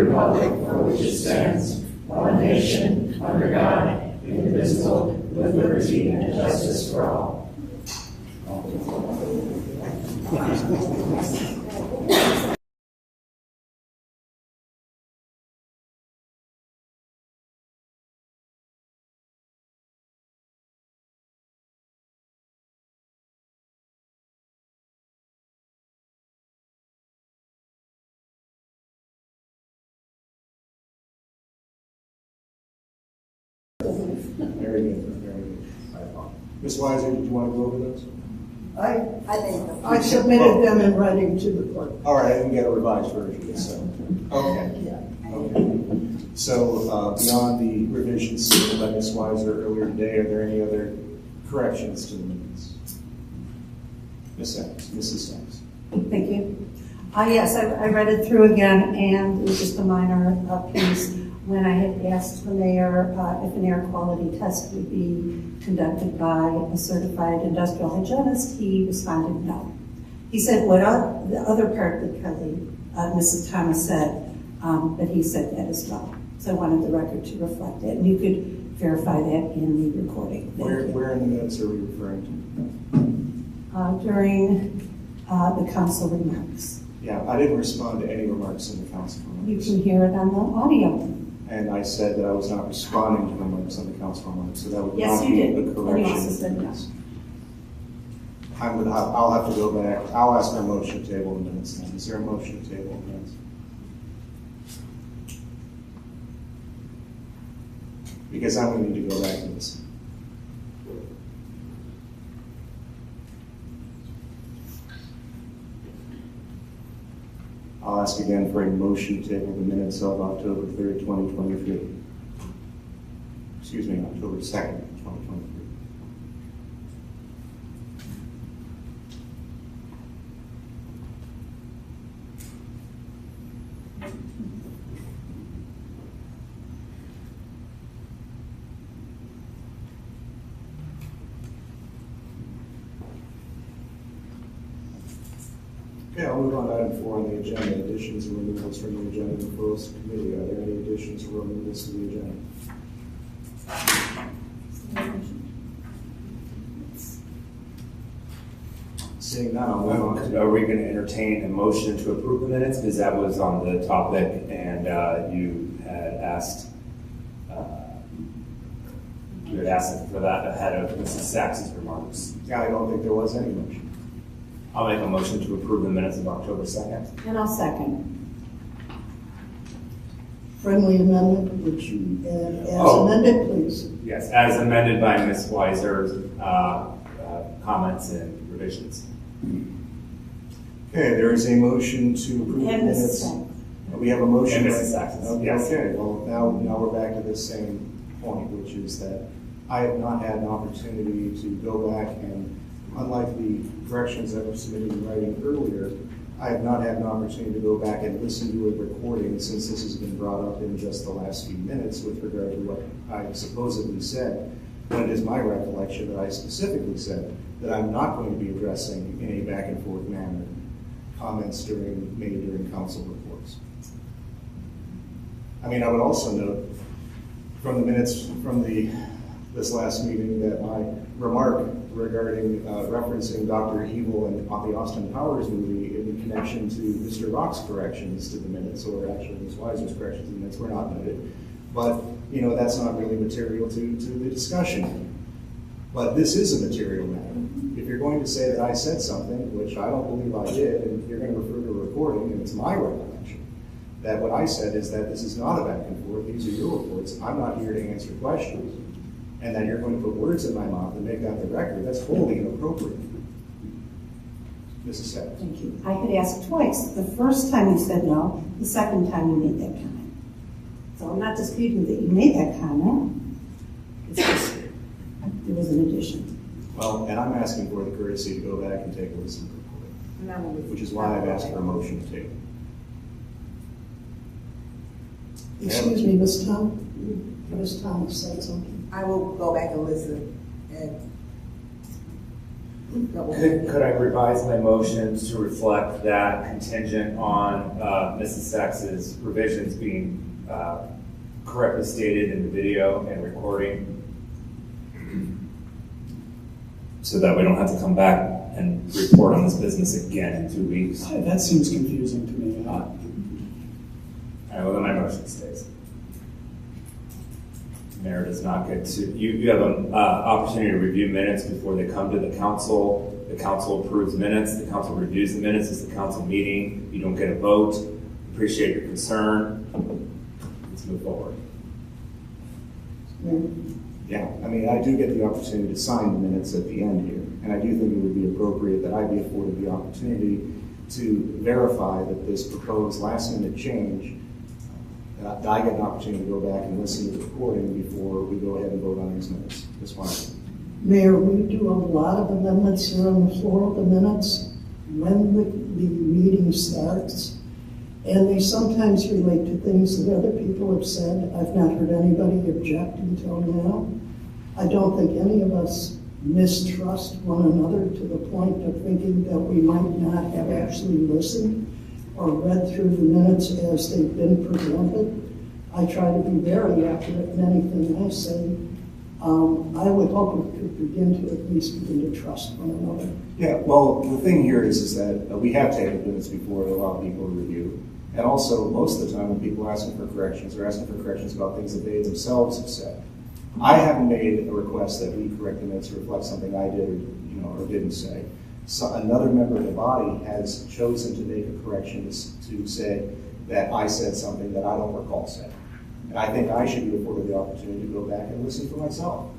republic for which it stands, one nation, under God, indivisible, with liberty and justice for all. Very good, very good. Ms. Weiser, did you want to go over those? I submitted them in writing to the clerk. All right, I didn't get a revised version, so. Okay. Yeah. Okay. So beyond the revisions submitted by Ms. Weiser earlier today, are there any other corrections to the minutes? Mrs. Sachs. Thank you. Yes, I read it through again, and it was just a minor piece. When I had asked the mayor if an air quality test would be conducted by a certified industrial hygienist, he responded no. He said what the other part that Kelly, Mrs. Thomas said, but he said that as well. So I wanted the record to reflect it, and you could verify that in the recording. Where in the minutes are we referring to? During the council remarks. Yeah, I didn't respond to any remarks in the council You remarks. can hear it on the audio. And I said that I was not responding to remarks on the council remarks, so that would Yes, not you be did. the And you correction. also said yes. I'll have to go back. I'll ask for a motion to table the minutes then. Is there a motion to table the minutes? Because I'm going to need to go back to this. I'll ask again for a motion to table the minutes of October 3rd, 2023. Excuse me, October 2nd, 2023. Okay, I'll move on to item 4 on the agenda, additions and removals from the agenda and referrals to committee. Are there any additions or removals to the agenda? Seeing none, I'll move on to. Are we going to entertain a motion to approve the minutes? Because that was on the topic, and you had asked for that ahead of Mrs. Sachs's remarks. Yeah, I don't think there was any motion. I'll make a motion to approve the minutes of October 2nd. And I'll second. Friendly amendment, would you add as Oh. amended, please? Yes, as amended by Ms. Weiser's comments and revisions. Okay, there is a motion to approve the And Mrs. minutes. Sachs. We have a motion. And Mrs. Sachs, Okay, yes. Okay, well, now we're back to the same point, which is that I have not had an opportunity to go back and, unlike the corrections that were submitted in writing earlier, I have not had an opportunity to go back and listen to a recording since this has been brought up in just the last few minutes with regard to what I supposedly said, when it is my recollection that I specifically said that I'm not going to be addressing in a back and forth manner comments made during council reports. I mean, I would also note from the minutes from this last meeting that my remark regarding referencing Dr. Evil and the Austin Powers movie in connection to Mr. Rock's corrections to the minutes, or actually Ms. Weiser's corrections to the minutes, were not noted. But, you know, that's not really material to the discussion. But this is a material matter. If you're going to say that I said something, which I don't believe I did, and you're going to refer to a recording, and it's my recollection, that what I said is that this is not a back and forth, these are your reports, I'm not here to answer questions, and that you're going to put words in my mouth and make that the record, that's wholly inappropriate. Mrs. Sachs. Thank you. I had asked twice. The first time you said no, the second time you made that comment. So I'm not disputing that you made that comment. It's just, there was an addition. Well, and I'm asking for the courtesy to go back and take a listen to the recording, which is why I've asked for a motion to table. Excuse me, Ms. Thomas said something. I will go back and listen. And Could I revise my motions to reflect that contingent on Mrs. Sachs's revisions being correctly stated in the video and recording? So that we don't have to come back and report on this business again in 2 weeks. That seems confusing to me. All right, well, then my motion stays. Mayor does not get to, you have an opportunity to review minutes before they come to the council. The council approves minutes, the council reviews the minutes, it's the council meeting. You don't get a vote. Appreciate your concern. Let's move forward. Yeah, I mean, I do get the opportunity to sign the minutes at the end here, and I do think it would be appropriate that I be afforded the opportunity to verify that this proposed last-minute change, that I get an opportunity to go back and listen to the recording before we go ahead and vote on these minutes. Just want to. Mayor, we do a lot of amendments here on the floor of the minutes when the meeting starts, and they sometimes relate to things that other people have said. I've not heard anybody object until now. I don't think any of us mistrust one another to the point of thinking that we might not have actually listened or read through the minutes as they've been presented. I try to be very accurate in anything I say. I would hope we could begin to at least begin to trust one another. Yeah, well, the thing here is that we have taken minutes before to allow people to review. And also, most of the time when people are asking for corrections, they're asking for corrections about things that they themselves have said. I haven't made a request that we correct the minutes to reflect something I did or didn't say. So another member of the body has chosen to make a correction to say that I said something that I don't recall saying. And I think I should be afforded the opportunity to go back and listen for myself.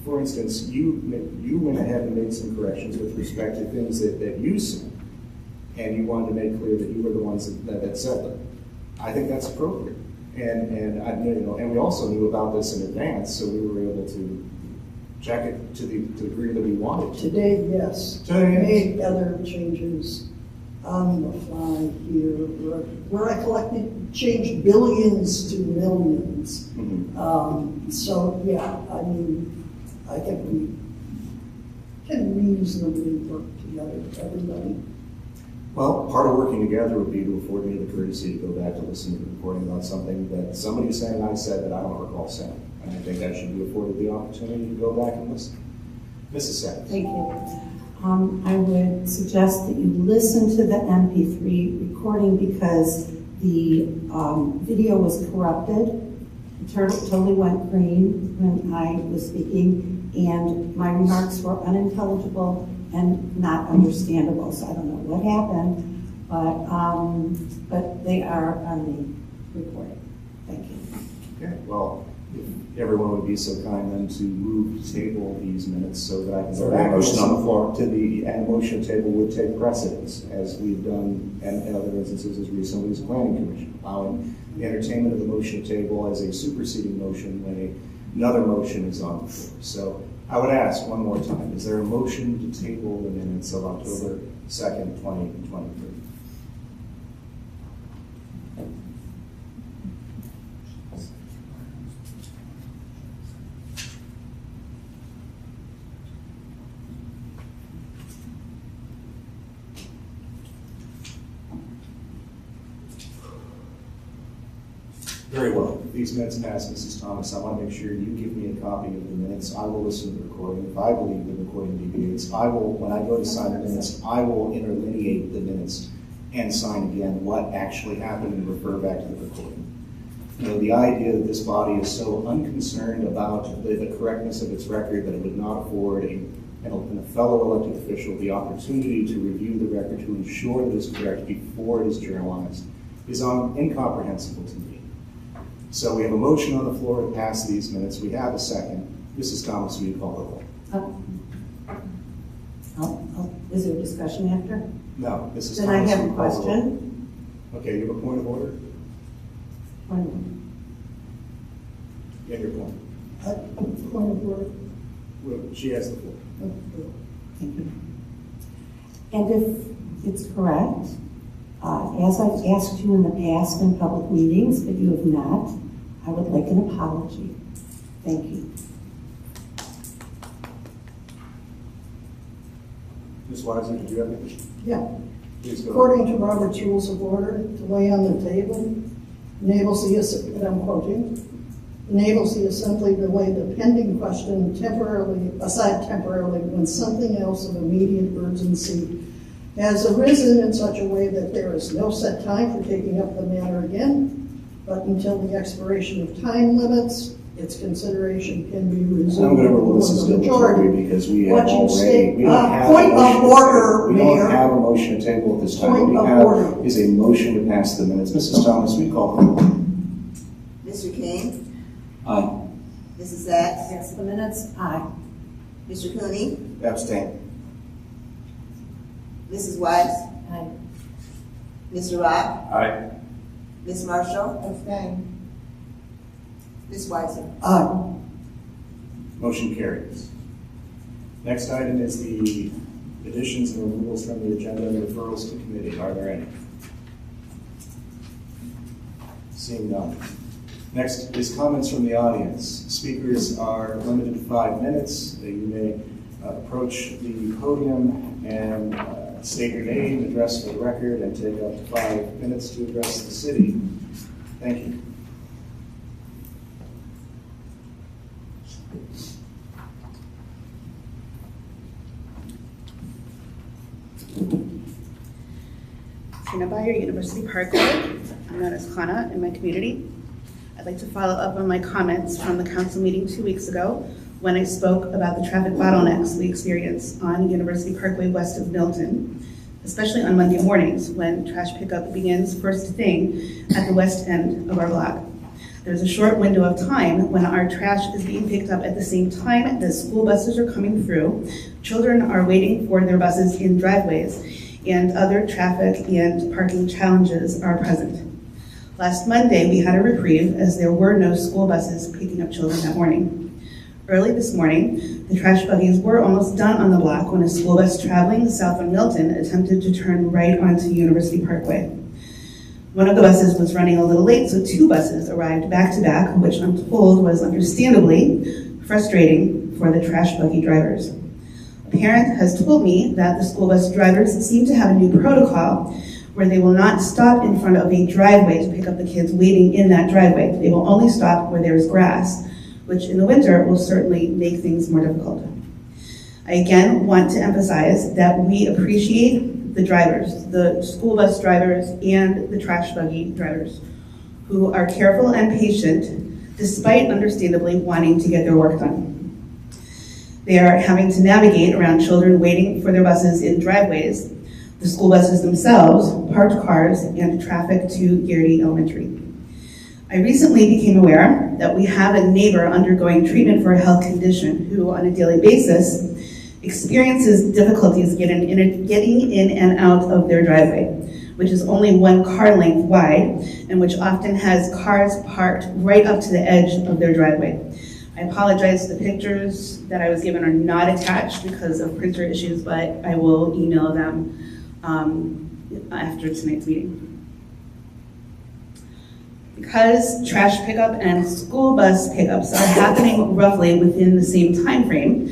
For instance, you went ahead and made some corrections with respect to things that you said, and you wanted to make clear that you were the ones that said them. I think that's appropriate. And we also knew about this in advance, so we were able to check it to the degree that we wanted to. Today, yes. Today, yes. Made other changes on the fly here, where I changed billions to millions. Mm-hmm. So, yeah, I mean, I think we can reasonably work together, everybody. Well, part of working together would be to afford me the courtesy to go back to listen to the recording about something that somebody's saying I said that I don't recall saying. And I think I should be afforded the opportunity to go back and listen. Mrs. Sachs. Thank you. I would suggest that you listen to the MP3 recording because the video was corrupted. It totally went green when I was speaking, and my remarks were unintelligible and not understandable. So I don't know what happened, but they are on the recording. Thank you. Okay, well, if everyone would be so kind then to move to table these minutes so that I can go back and motion on the floor. and motion table would take precedence, as we've done in other instances as recently as Planning Commission, allowing the entertainment of the motion table as a superseding motion when another motion is on the floor. So I would ask one more time, is there a motion to table the minutes of October 2nd, 2023? Very well. If these minutes pass, Mrs. Thomas, I want to make sure you give me a copy of the minutes. I will listen to the recording. If I believe the recording deviates, when I go to sign the minutes, I will interlineate the minutes and sign again what actually happened and refer back to the recording. The idea that this body is so unconcerned about the correctness of its record that it would not afford a fellow elected official the opportunity to review the record to ensure that it is correct before it is journalized is incomprehensible to me. So we have a motion on the floor to pass these minutes. We have a second. Mrs. Thomas, will you call the roll? Is there a discussion after? No, Mrs. Then Thomas. I have will a you call the roll? question. Okay, you have a point of order? One Yeah, your point. Point of order. Well, she has the floor. Thank you. And if it's correct, as I've asked you in the past in public meetings, but you have not, I would like an apology. Thank you. Ms. Weiser, did you have anything? Yeah. Please go. According to Robert's Rules of Order, to lay on the table enables the, and I'm quoting, enables the assembly to lay the pending question aside temporarily when something else of immediate urgency has arisen in such a way that there is no set time for taking up the matter again, but until the expiration of time limits, its consideration can be resumed. I'm going to rule this with as the majority. dilatory because we What have you already, state- we don't have point a of motion to order, table. We Mayor. don't have a motion to table at this time. Point What we of have order. is a motion to pass the minutes. Mrs. Thomas, we call the roll. Mr. King, Aye. Mrs. Sacks, Yes, the minutes, aye. Mr. Cooney, Abstain. Mrs. Weiss, Aye. Mr. Rock, Aye. Ms. Marshall. Abstain. Ms. Weiser. Aye. Motion carries. Next item is the additions and removals from the agenda and referrals to committee. Are there any? Seeing none. Next is comments from the audience. Speakers are limited to 5 minutes. You may approach the podium and state your name, address for the record, and take up to 5 minutes to address the city. Thank you. Tina Bayer, University Parkway. I'm known as Kana in my community. I'd like to follow up on my comments from the council meeting 2 weeks ago when I spoke about the traffic bottlenecks we experience on University Parkway west of Milton, especially on Monday mornings when trash pickup begins first thing at the west end of our block. There's a short window of time when our trash is being picked up at the same time that school buses are coming through, children are waiting for their buses in driveways, and other traffic and parking challenges are present. Last Monday, we had a reprieve as there were no school buses picking up children that morning. Early this morning, the trash buggies were almost done on the block when a school bus traveling south on Milton attempted to turn right onto University Parkway. One of the buses was running a little late, so 2 buses arrived back to back, which I'm told was understandably frustrating for the trash buggy drivers. A parent has told me that the school bus drivers seem to have a new protocol where they will not stop in front of a driveway to pick up the kids waiting in that driveway. They will only stop where there is grass, which in the winter will certainly make things more difficult. I again want to emphasize that we appreciate the drivers, the school bus drivers and the trash buggy drivers, who are careful and patient despite understandably wanting to get their work done. They are having to navigate around children waiting for their buses in driveways, the school buses themselves, parked cars, and traffic to Garrity Elementary. I recently became aware that we have a neighbor undergoing treatment for a health condition who, on a daily basis, experiences difficulties getting in and out of their driveway, which is only 1 car length wide, and which often has cars parked right up to the edge of their driveway. I apologize, the pictures that I was given are not attached because of printer issues, but I will email them after tonight's meeting. Because trash pickup and school bus pickups are happening roughly within the same time frame,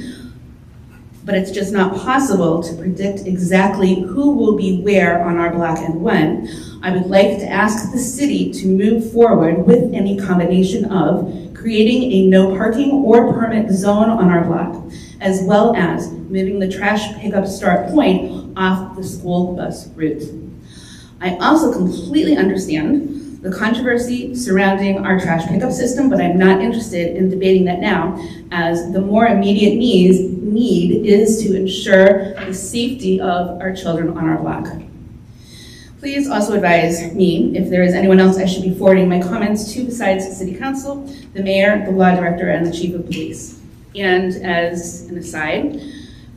but it's just not possible to predict exactly who will be where on our block and when, I would like to ask the city to move forward with any combination of creating a no parking or permit zone on our block, as well as moving the trash pickup start point off the school bus route. I also completely understand the controversy surrounding our trash pickup system, but I'm not interested in debating that now, as the more immediate need is to ensure the safety of our children on our block. Please also advise me if there is anyone else I should be forwarding my comments to besides the City Council, the Mayor, the Law Director, and the Chief of Police. And as an aside,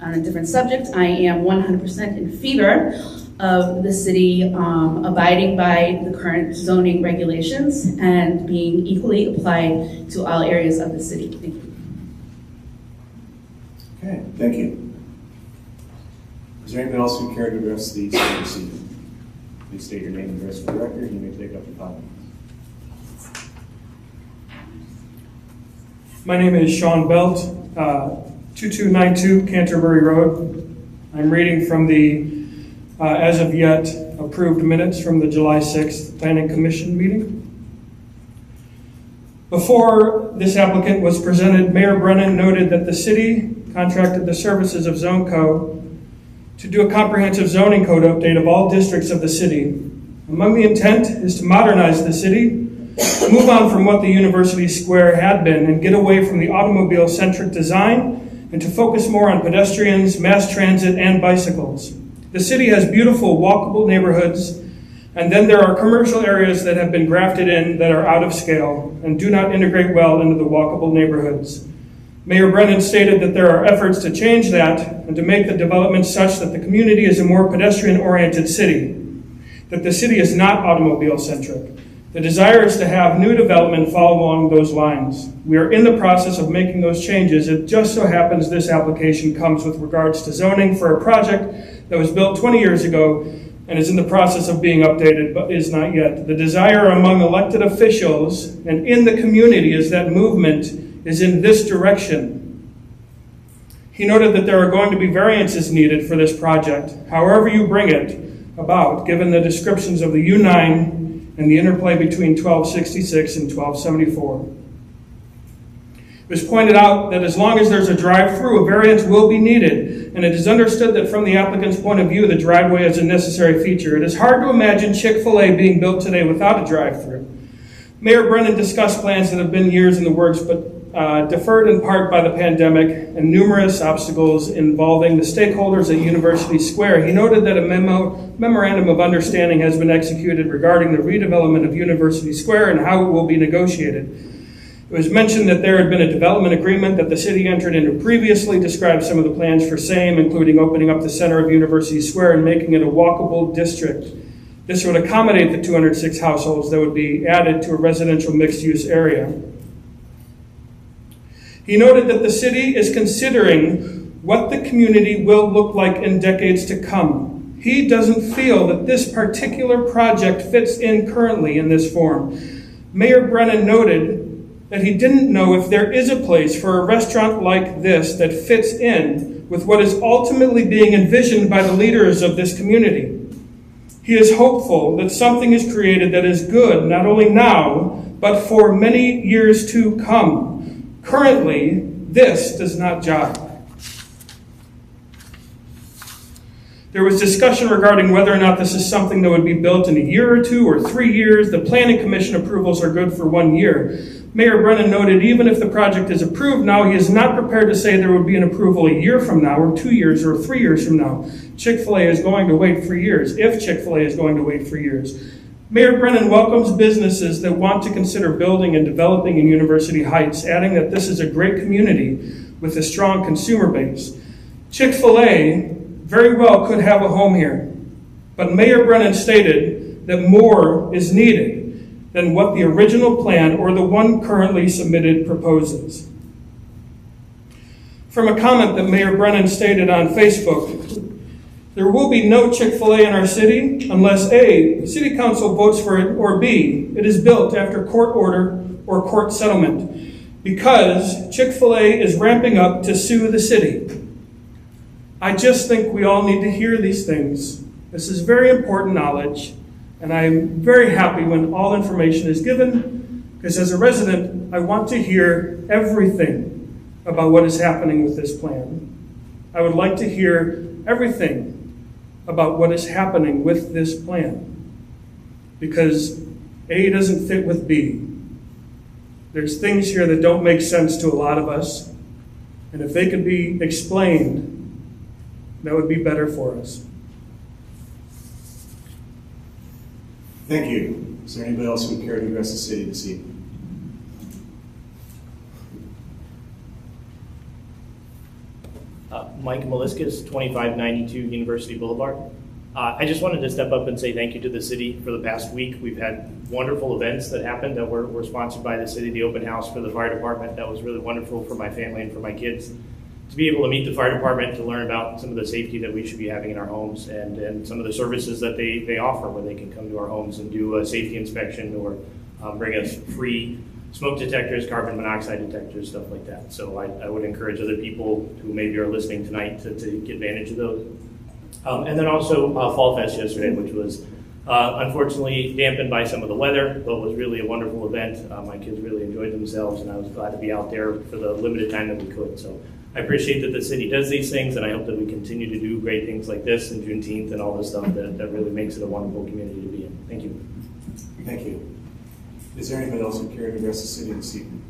on a different subject, I am 100% in favor of the city abiding by the current zoning regulations and being equally applied to all areas of the city. Thank you. Okay, thank you. Is there anyone else who care to address the city this evening? Please state your name and address for the record. You may take up your 5 minutes. My name is Sean Belt, 2292 Canterbury Road. I'm reading from the, as of yet, approved minutes from the July 6th Planning Commission meeting. Before this applicant was presented, Mayor Brennan noted that the city contracted the services of ZoneCo to do a comprehensive zoning code update of all districts of the city. Among the intent is to modernize the city, move on from what the University Square had been, and get away from the automobile-centric design and to focus more on pedestrians, mass transit, and bicycles. The city has beautiful, walkable neighborhoods, and then there are commercial areas that have been grafted in that are out of scale and do not integrate well into the walkable neighborhoods. Mayor Brennan stated that there are efforts to change that and to make the development such that the community is a more pedestrian-oriented city, that the city is not automobile-centric. The desire is to have new development follow along those lines. We are in the process of making those changes. It just so happens this application comes with regards to zoning for a project that was built 20 years ago and is in the process of being updated, but is not yet. The desire among elected officials and in the community is that movement is in this direction. He noted that there are going to be variances needed for this project, however you bring it about, given the descriptions of the U9 and the interplay between 1266 and 1274. It was pointed out that as long as there's a drive-through, a variance will be needed, and it is understood that from the applicant's point of view, the driveway is a necessary feature. It is hard to imagine Chick-fil-A being built today without a drive-through. Mayor Brennan discussed plans that have been years in the works, but deferred in part by the pandemic and numerous obstacles involving the stakeholders at University Square. He noted that a memorandum of understanding has been executed regarding the redevelopment of University Square and how it will be negotiated. It was mentioned that there had been a development agreement that the city entered into previously, described some of the plans for same, including opening up the center of University Square and making it a walkable district. This would accommodate the 206 households that would be added to a residential mixed-use area. He noted that the city is considering what the community will look like in decades to come. He doesn't feel that this particular project fits in currently in this form. Mayor Brennan noted that he didn't know if there is a place for a restaurant like this that fits in with what is ultimately being envisioned by the leaders of this community. He is hopeful that something is created that is good, not only now, but for many years to come. Currently, this does not jive. There was discussion regarding whether or not this is something that would be built in a year or 2 or 3 years. The Planning Commission approvals are good for 1 year. Mayor Brennan noted even if the project is approved now, he is not prepared to say there would be an approval a year from now or 2 years or 3 years from now. Chick-fil-A is going to wait 3 years, if Chick-fil-A is going to wait 3 years. Mayor Brennan welcomes businesses that want to consider building and developing in University Heights, adding that this is a great community with a strong consumer base. Chick-fil-A very well could have a home here, but Mayor Brennan stated that more is needed than what the original plan or the one currently submitted proposes. From a comment that Mayor Brennan stated on Facebook, there will be no Chick-fil-A in our city unless A, City Council votes for it, or B, it is built after court order or court settlement, because Chick-fil-A is ramping up to sue the city. I just think we all need to hear these things. This is very important knowledge, and I'm very happy when all information is given, because as a resident, I want to hear everything about what is happening with this plan. I would like to hear everything about what is happening with this plan, because A doesn't fit with B. There's things here that don't make sense to a lot of us, and if they could be explained, that would be better for us. Thank you. Is there anybody else who would care to address the city this evening? Mike Maliskas, 2592 University Boulevard. I just wanted to step up and say thank you to the city for the past week. We've had wonderful events that happened that were sponsored by the city. The open house for the fire department, that was really wonderful for my family and for my kids. To be able to meet the fire department, to learn about some of the safety that we should be having in our homes and some of the services that they offer, where they can come to our homes and do a safety inspection or bring us free smoke detectors, carbon monoxide detectors, stuff like that. So I would encourage other people who maybe are listening tonight to take advantage of those. And then also Fall Fest yesterday, which was unfortunately dampened by some of the weather, but was really a wonderful event. My kids really enjoyed themselves, and I was glad to be out there for the limited time that we could. So I appreciate that the city does these things, and I hope that we continue to do great things like this and Juneteenth and all this stuff that really makes it a wonderful community to be in. Thank you. Thank you. Is there anybody else who care to address the city this evening?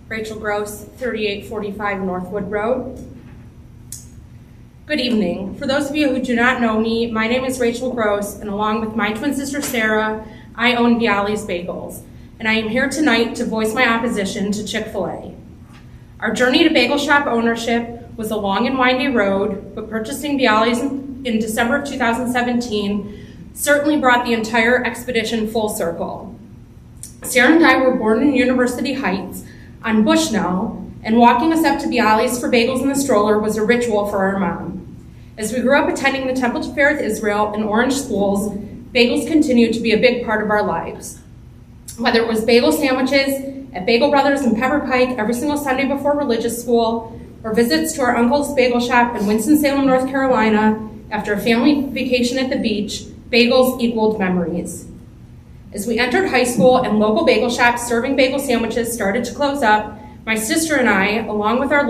Rachel Gross, 3845 Northwood Road. Good evening. For those of you who do not know me, my name is Rachel Gross, and along with my twin sister Sarah, I own Bialys Bagels, and I am here tonight to voice my opposition to Chick-fil-A. Our journey to bagel shop ownership was a long and windy road, but purchasing Bialys in December of 2017 certainly brought the entire expedition full circle. Sarah and I were born in University Heights on Bushnell, and walking us up to Bialys for bagels in the stroller was a ritual for our mom. As we grew up attending the Temple Tifereth Israel and Orange schools, bagels continued to be a big part of our lives. Whether it was bagel sandwiches at Bagel Brothers in Pepper Pike every single Sunday before religious school, or visits to our uncle's bagel shop in Winston-Salem, North Carolina, after a family vacation at the beach, bagels equaled memories. As we entered high school and local bagel shops serving bagel sandwiches started to close up, my sister and I, along with our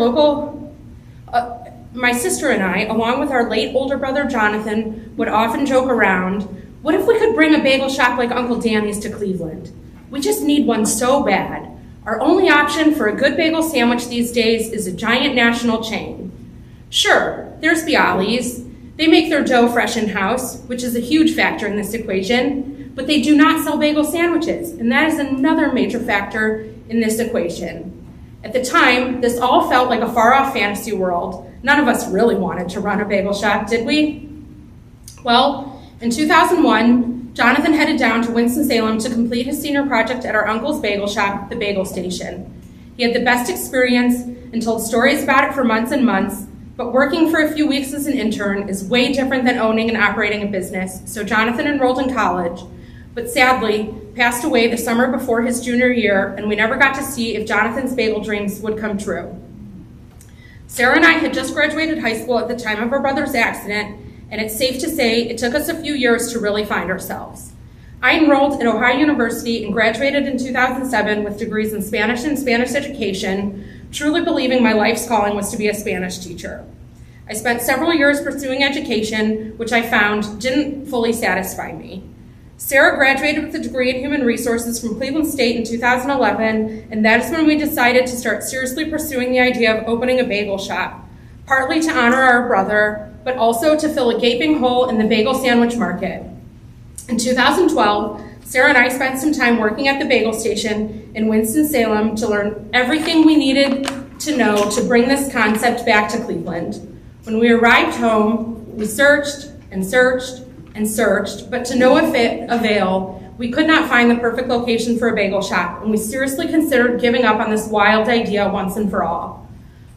late older brother Jonathan, would often joke around, what if we could bring a bagel shop like Uncle Danny's to Cleveland? We just need one so bad. Our only option for a good bagel sandwich these days is a giant national chain. Sure, there's Bialys. They make their dough fresh in-house, which is a huge factor in this equation, but they do not sell bagel sandwiches, and that is another major factor in this equation. At the time, this all felt like a far-off fantasy world. None of us really wanted to run a bagel shop, did we? Well, in 2001, Jonathan headed down to Winston-Salem to complete his senior project at our uncle's bagel shop, the Bagel Station. He had the best experience and told stories about it for months and months, but working for a few weeks as an intern is way different than owning and operating a business, so Jonathan enrolled in college, but sadly passed away the summer before his junior year, and we never got to see if Jonathan's bagel dreams would come true. Sarah and I had just graduated high school at the time of our brother's accident, and it's safe to say it took us a few years to really find ourselves. I enrolled at Ohio University and graduated in 2007 with degrees in Spanish and Spanish education, truly believing my life's calling was to be a Spanish teacher. I spent several years pursuing education, which I found didn't fully satisfy me. Sarah graduated with a degree in human resources from Cleveland State in 2011, and that is when we decided to start seriously pursuing the idea of opening a bagel shop, partly to honor our brother, but also to fill a gaping hole in the bagel sandwich market. In 2012, Sarah and I spent some time working at the Bagel Station in Winston-Salem to learn everything we needed to know to bring this concept back to Cleveland. When we arrived home, we searched and searched and searched, but to no avail, we could not find the perfect location for a bagel shop, and we seriously considered giving up on this wild idea once and for all.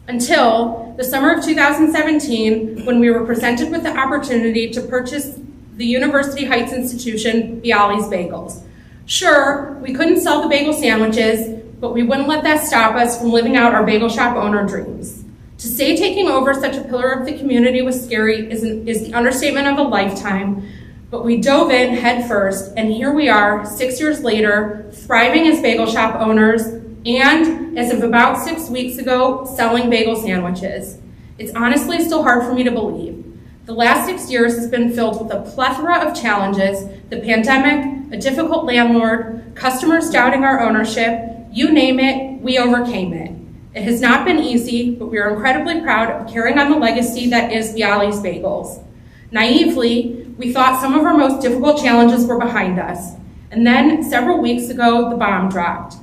Until the summer of 2017, when we were presented with the opportunity to purchase the University Heights institution, Bialys Bagels. Sure, we couldn't sell the bagel sandwiches, but we wouldn't let that stop us from living out our bagel shop owner dreams. To say taking over such a pillar of the community was scary is the understatement of a lifetime, but we dove in head first, and here we are, 6 years later, thriving as bagel shop owners, and as of about 6 weeks ago, selling bagel sandwiches. It's honestly still hard for me to believe. The last 6 years has been filled with a plethora of challenges: the pandemic, a difficult landlord, customers doubting our ownership, you name it, we overcame it. It has not been easy, but we are incredibly proud of carrying on the legacy that is Bialys Bagels. Naively, we thought some of our most difficult challenges were behind us. And then, several weeks ago, the bomb dropped.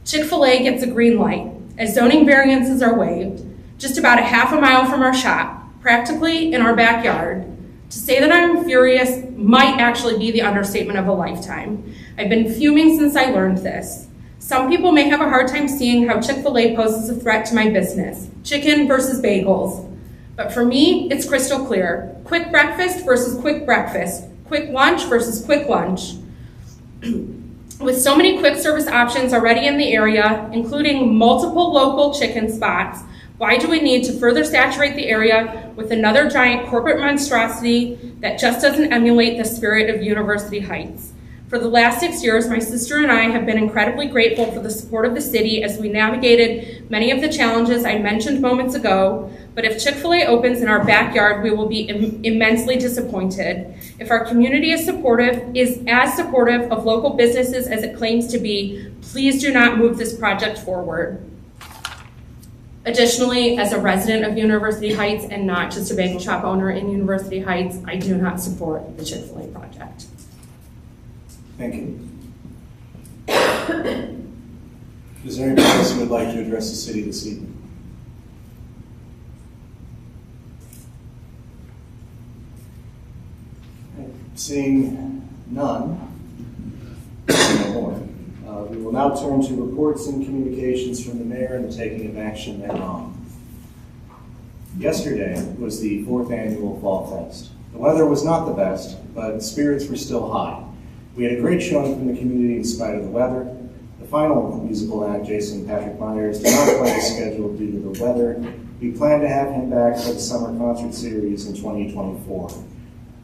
Chick-fil-A gets a green light, as zoning variances are waived, just about a half a mile from our shop, practically in our backyard. To say that I'm furious might actually be the understatement of a lifetime. I've been fuming since I learned this. Some people may have a hard time seeing how Chick-fil-A poses a threat to my business. Chicken versus bagels. But for me, it's crystal clear. Quick breakfast versus quick breakfast. Quick lunch versus quick lunch. With so many quick service options already in the area, including multiple local chicken spots, why do we need to further saturate the area with another giant corporate monstrosity that just doesn't emulate the spirit of University Heights? For the last 6 years, my sister and I have been incredibly grateful for the support of the city as we navigated many of the challenges I mentioned moments ago, but if Chick-fil-A opens in our backyard, we will be immensely disappointed. If our community is as supportive of local businesses as it claims to be, please do not move this project forward. Additionally, as a resident of University Heights and not just a bagel shop owner in University Heights, I do not support the Chick-fil-A project. Thank you. Is there anybody else who would like to address the city this evening? Seeing none, no more. We will now turn to reports and communications from the mayor and the taking of action thereon. Yesterday was the 4th annual Fall Fest. The weather was not the best, but spirits were still high. We had a great showing from the community in spite of the weather. The final musical act, Jason Patrick Myers, did not play as scheduled due to the weather. We plan to have him back for the summer concert series in 2024.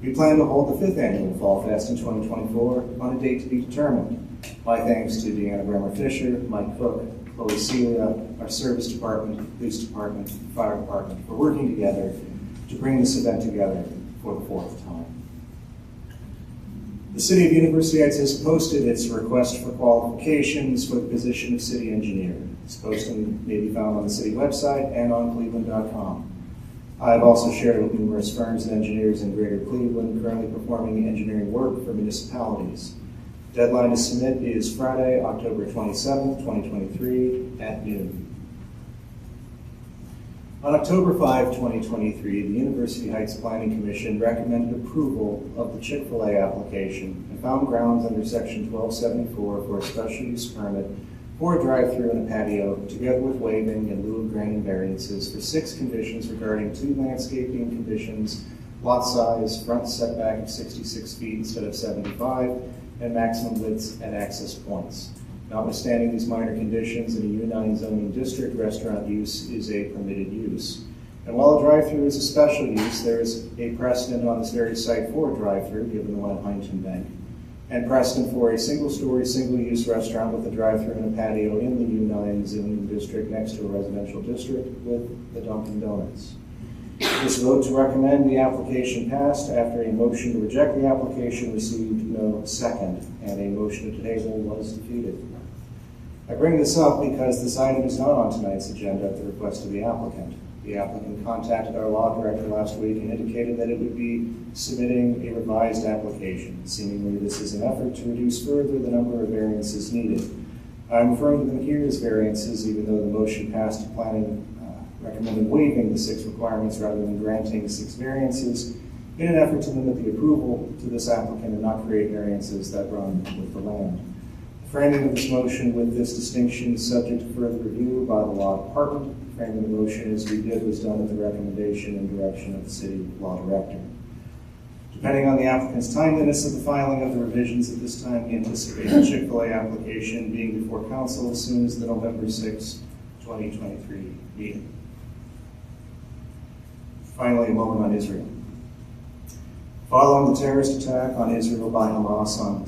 We plan to hold the 5th annual Fall Fest in 2024 on a date to be determined. My thanks to Deanna Bremer-Fisher, Mike Cook, Chloe Celia, our service department, police department, fire department for working together to bring this event together for the 4th time. The City of University Heights has posted its request for qualifications for the position of city engineer. This posting may be found on the city website and on cleveland.com. I've also shared it with numerous firms and engineers in greater Cleveland currently performing engineering work for municipalities. Deadline to submit is Friday, October 27th, 2023 at noon. On October 5, 2023, the University Heights Planning Commission recommended approval of the Chick-fil-A application and found grounds under Section 1274 for a special use permit for a drive-through and a patio, together with waiving in lieu of granting variances for 6 conditions regarding 2 landscaping conditions, lot size, front setback of 66 feet instead of 75, and maximum widths and access points. Notwithstanding these minor conditions, in a U9 zoning district, restaurant use is a permitted use. And while a drive-through is a special use, there is a precedent on this very site for a drive-through, given the one at Huntington Bank, and precedent for a single-story, single-use restaurant with a drive-through and a patio in the U9 zoning district next to a residential district with the Dunkin' Donuts. This vote to recommend the application passed after a motion to reject the application received no second, and a motion to table was defeated. I bring this up because this item is not on tonight's agenda at the request of the applicant. The applicant contacted our law director last week and indicated that it would be submitting a revised application. Seemingly, this is an effort to reduce further the number of variances needed. I'm referring to them here as variances, even though the motion passed planning recommended waiving the 6 requirements rather than granting 6 variances in an effort to limit the approval to this applicant and not create variances that run with the land. The framing of this motion with this distinction is subject to further review by the law department. The framing of the motion as we did was done at the recommendation and direction of the city law director. Depending on the applicant's timeliness of the filing of the revisions at this time, we anticipate the Chick-fil-A application being before council as soon as the November 6, 2023 meeting. Finally, a moment on Israel. Following the terrorist attack on Israel by Hamas on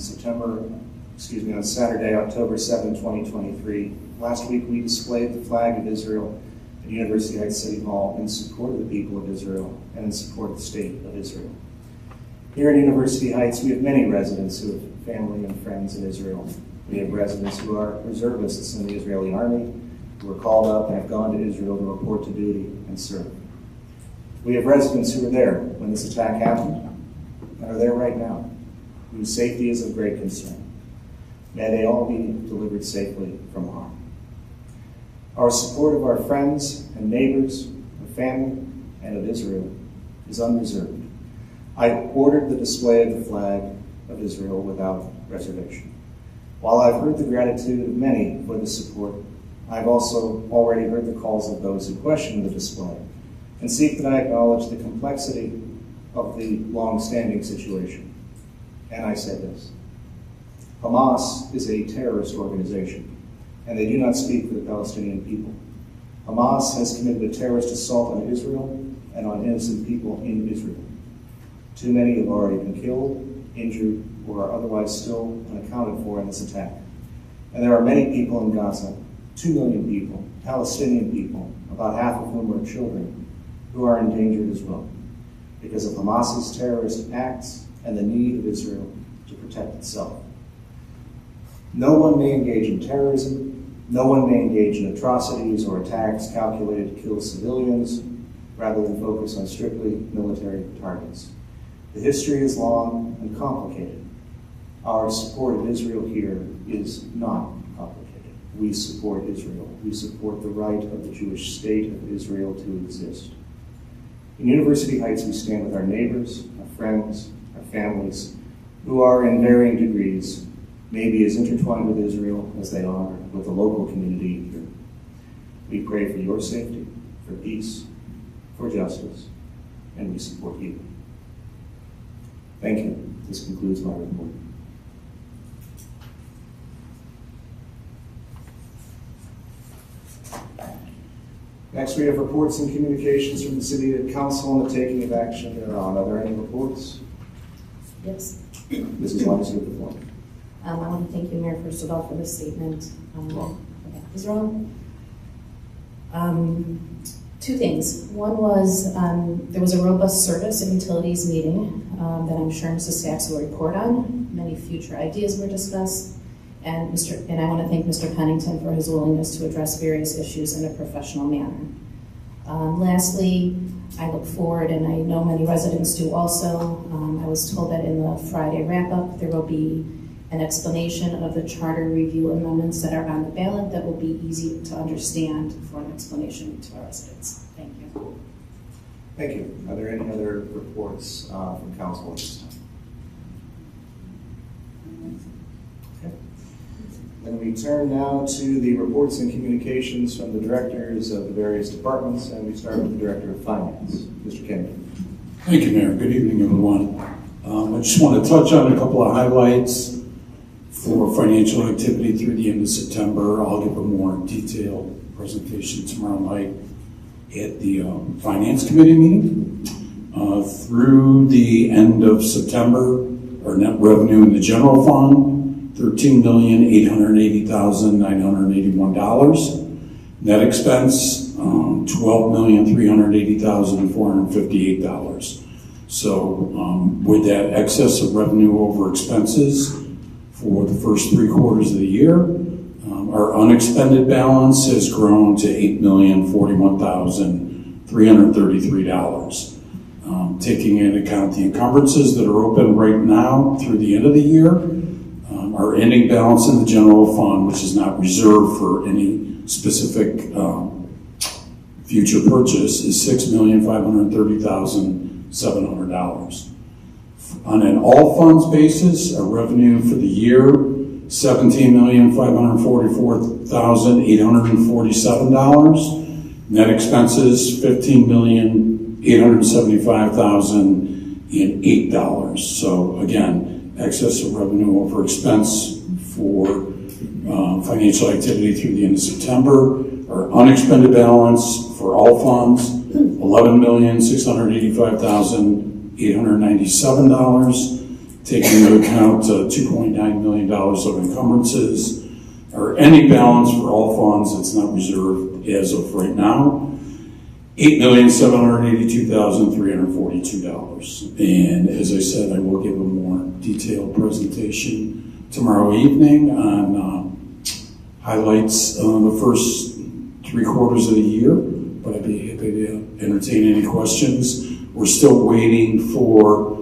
Saturday, October 7, 2023, last week we displayed the flag of Israel at University Heights City Hall in support of the people of Israel and in support of the state of Israel. Here at University Heights, we have many residents who have family and friends in Israel. We have residents who are reservists in the Israeli army, who were called up and have gone to Israel to report to duty and serve. We have residents who were there when this attack happened and are there right now, whose safety is of great concern. May they all be delivered safely from harm. Our support of our friends and neighbors, of family, and of Israel is unreserved. I ordered the display of the flag of Israel without reservation. While I've heard the gratitude of many for the support, I've also already heard the calls of those who question the display and seek that I acknowledge the complexity of the long-standing situation. And I say this: Hamas is a terrorist organization, and they do not speak for the Palestinian people. Hamas has committed a terrorist assault on Israel and on innocent people in Israel. Too many have already been killed, injured, or are otherwise still unaccounted for in this attack. And there are many people in Gaza, 2 million people, Palestinian people, about half of whom are children, who are endangered as well, because of Hamas's terrorist acts and the need of Israel to protect itself. No one may engage in terrorism. No one may engage in atrocities or attacks calculated to kill civilians, rather than focus on strictly military targets. The history is long and complicated. Our support of Israel here is not complicated. We support Israel. We support the right of the Jewish state of Israel to exist. In University Heights, we stand with our neighbors, our friends, our families, who are in varying degrees maybe as intertwined with Israel as they are with the local community here. We pray for your safety, for peace, for justice, and we support you. Thank you. This concludes my report. Next, we have reports and communications from the City Council on the taking of action thereon. Are there any reports? Yes. Mrs. Lynch, you have the floor. I want to thank you, Mayor, first of all, for this statement about Israel. 2 things. One was there was a robust service and utilities meeting that I'm sure Mrs. Sachs will report on. Many future ideas were discussed. And I want to thank Mr. Pennington for his willingness to address various issues in a professional manner. Lastly, I look forward, and I know many residents do also. I was told that in the Friday wrap-up there will be an explanation of the charter review amendments that are on the ballot that will be easy to understand for an explanation to our residents. Thank you. Thank you. Are there any other reports from council at this time? Okay. Then we turn now to the reports and communications from the directors of the various departments, and we start with the Director of Finance, Mr. Kennedy. Thank you, Mayor. Good evening, everyone. I just want to touch on a couple of highlights for financial activity through the end of September. I'll give a more detailed presentation tomorrow night at the Finance Committee meeting. Through the end of September, our net revenue in the general fund, $13,880,981. Net expense, $12,380,458. So with that excess of revenue over expenses for the first 3 quarters of the year, our unexpended balance has grown to $8,041,333. Taking into account the encumbrances that are open right now through the end of the year, our ending balance in the general fund, which is not reserved for any specific future purchase, is $6,530,700. On an all funds basis, our revenue for the year, $17,544,847. Net expenses, $15,875,008. So again, excess of revenue over expense for financial activity through the end of September. Our unexpended balance for all funds, $11,685,897. Taking into account $2.9 million of encumbrances. Our ending balance for all funds that's not reserved as of right now, $8,782,342. And as I said, I will give a more detailed presentation tomorrow evening on highlights on the first 3 quarters of the year, but I'd be happy to entertain any questions. We're still waiting for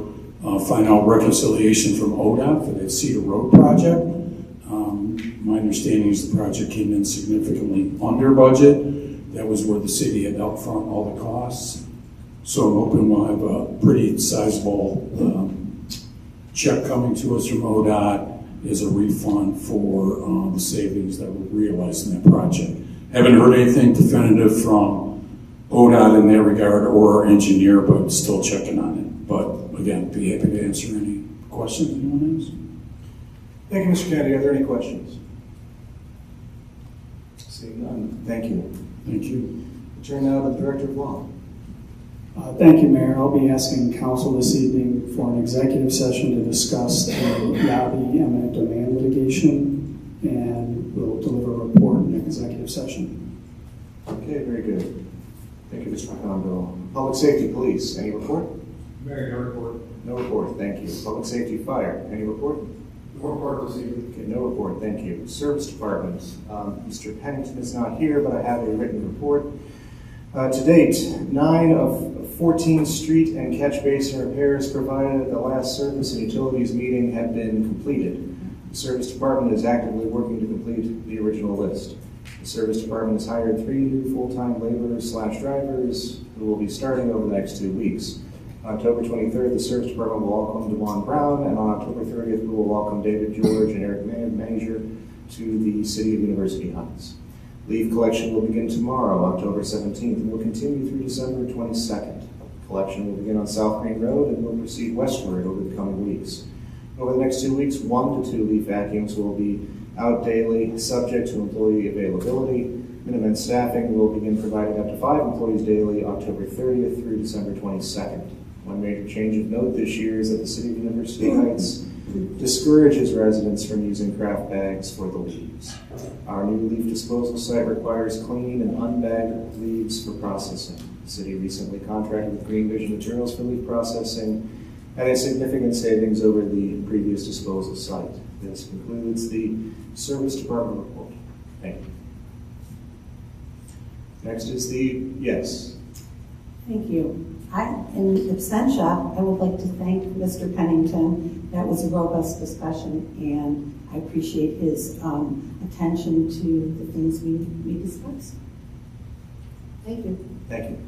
final reconciliation from ODOT for that Cedar Road project. My understanding is the project came in significantly under budget. That was where the city had upfront all the costs. So I'm hoping we'll have a pretty sizable check coming to us from ODOT as a refund for the savings that were realized in that project. Haven't heard anything definitive from ODOT in that regard or our engineer, but still checking on it. But again, be happy to answer any questions anyone has. Thank you, Mr. Kennedy. Are there any questions? Seeing none, thank you. Thank you. Turn now to the Director of Law. Thank you, Mayor. I'll be asking council this evening for an executive session to discuss the Yabi eminent domain litigation, and we'll deliver a report in an executive session. Okay, very good. Thank you, Mr. McConville. Public Safety Police, any report? Mayor, no report. No report, thank you. Public Safety Fire, any report? No report this evening. Okay, no report, thank you. Service Department, Mr. Pennington is not here, but I have a written report. To date, 9 of 14 street and catch basin repairs provided at the last Service and Utilities meeting have been completed. The Service Department is actively working to complete the original list. The Service Department has hired 3 new full-time laborers/drivers who will be starting over the next 2 weeks. On October 23rd, the Service Department will welcome DeJuan Brown, and on October 30th, we will welcome David George and Eric Manager to the City of University Heights. Leave collection will begin tomorrow, October 17th, and will continue through December 22nd. Collection will begin on South Green Road and will proceed westward over the coming weeks. Over the next 2 weeks, 1 to 2 leaf vacuums will be out daily, subject to employee availability. Minimum staffing will begin providing up to 5 employees daily, October 30th through December 22nd. One major change of note this year is that the City of University Heights discourages residents from using craft bags for the leaves. Our new leaf disposal site requires clean and unbagged leaves for processing. The city recently contracted with Green Vision Materials for leaf processing at a significant savings over the previous disposal site. This concludes the Service Department report. Thank you. Next is the, yes. Thank you. In absentia, I would like to thank Mr. Pennington. That was a robust discussion, and I appreciate his attention to the things we discussed. Thank you. Thank you.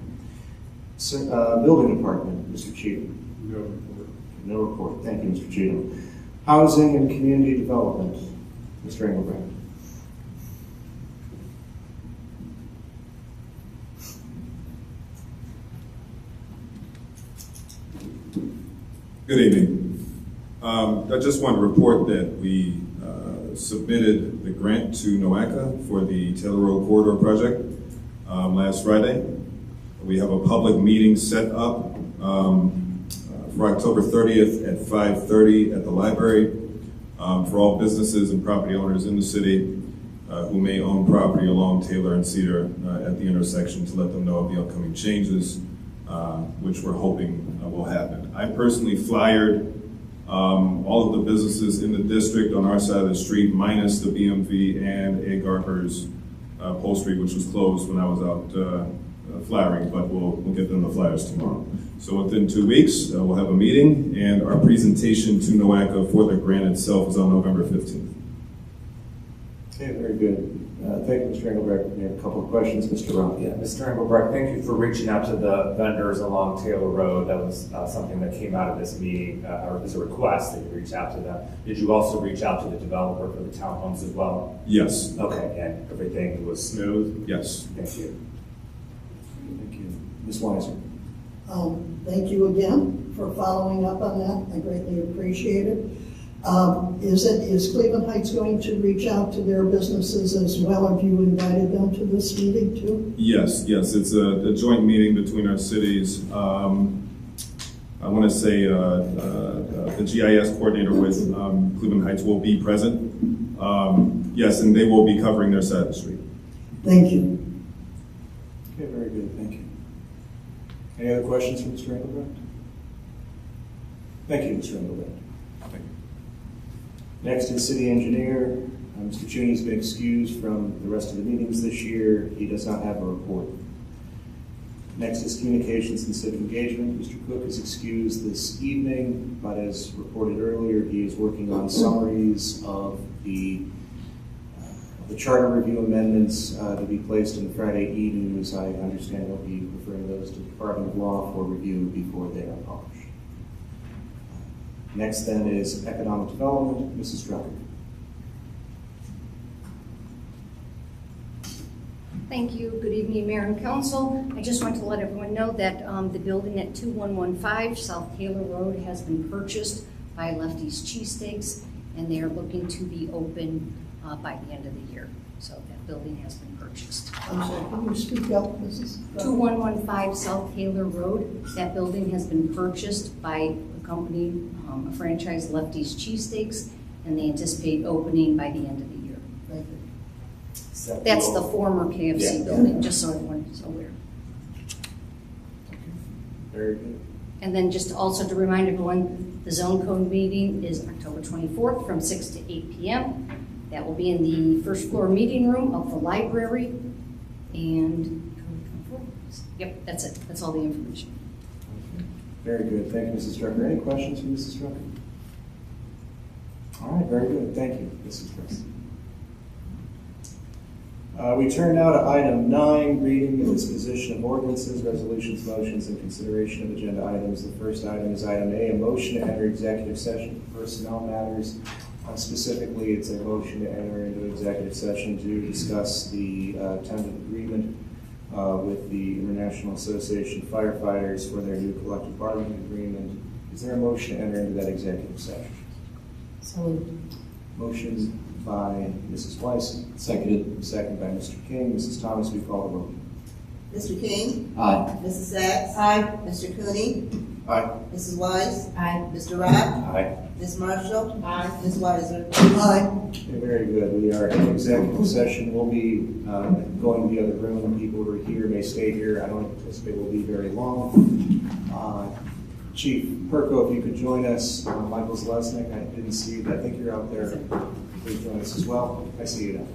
Building Department, Mr. Cheatham. No report. No report. Thank you, Mr. Cheatham. Housing and Community Development, Mr. Engelbrecht. Good evening. I just want to report that we submitted the grant to NOACA for the Taylor Road Corridor project last Friday. We have a public meeting set up for October 30th at 5:30 at the library for all businesses and property owners in the city who may own property along Taylor and Cedar at the intersection to let them know of the upcoming changes, which we're hoping will happen. I personally flyered all of the businesses in the district on our side of the street, minus the BMV and A. Garber's Pole Street, which was closed when I was out flyering, but we'll get them the flyers tomorrow. So within 2 weeks, we'll have a meeting, and our presentation to NOACA for the grant itself is on November 15th. Okay, very good. Thank you, Mr. Engelbrecht. We have a couple of questions. Mr. Roth. Yeah, Mr. Engelbrecht, thank you for reaching out to the vendors along Taylor Road. That was something that came out of this meeting, or as a request that you reach out to them. Did you also reach out to the developer for the townhomes as well? Yes. Okay, and everything was smooth? Yes. Thank you. Thank you. Ms. Weiser. Thank you again for following up on that. I greatly appreciate it. Is Cleveland Heights going to reach out to their businesses as well? Have you invited them to this meeting too? Yes. It's a joint meeting between our cities. I want to say the GIS coordinator with Cleveland Heights will be present. Yes, and they will be covering their side of the street. Thank you. Okay, very good. Thank you. Any other questions for Mr. Engelbrecht? Thank you, Mr. Engelbrecht. Thank you. Next is City Engineer. Mr. Cheney's been excused from the rest of the meetings this year. He does not have a report. Next is Communications and Civic Engagement. Mr. Cook is excused this evening, but as reported earlier, he is working on summaries of the charter review amendments to be placed in the Friday e-news. I understand he'll be referring those to the Department of Law for review before they are published. Next then is Economic Development, Mrs. Drucker. Thank you. Good evening, Mayor and Council. I just want to let everyone know that the building at 2115 South Taylor Road has been purchased by Lefty's Cheesesteaks, and they are looking to be open by the end of the year. So that building has been purchased. I'm sorry, can you speak up, Mrs. 2115 South Taylor Road. That building has been purchased by a company, a franchise, Lefty's Cheesesteaks, and they anticipate opening by the end of the year. Thank you. That's the former KFC building, just so everyone is aware. Very good. And then just also to remind everyone, the zone code meeting is October 24th from 6 to 8 p.m. That will be in the first floor meeting room of the library. And, yep, that's it. That's all the information. Very good. Thank you, Mrs. Drucker. Any questions for Mrs. Drucker? All right, very good. Thank you, Mrs. Drucker. We turn now to item 9, reading and disposition of ordinances, resolutions, motions, and consideration of agenda items. The first item is item A, a motion to enter executive session for personnel matters. Specifically, it's a motion to enter into executive session to discuss the tentative agreement with the International Association of Firefighters for their new collective bargaining agreement. Is there a motion to enter into that executive session? So moved. Motion by Mrs. Weiss. Seconded. Second by Mr. King. Mrs. Thomas, we call the roll. Mr. King? Aye. Mrs. Sacks? Aye. Mr. Cooney? Aye. Mrs. Weiss? Aye. Mr. Rock? Aye. Ms. Marshall? Aye. Ms. Weiser? Aye. Okay, very good. We are in executive session. We'll be going to the other room. People who are here may stay here. I don't anticipate we'll be very long. Chief Perko, if you could join us. Michael Zalesnik, I didn't see you, but I think you're out there. Please join us as well. I see you now.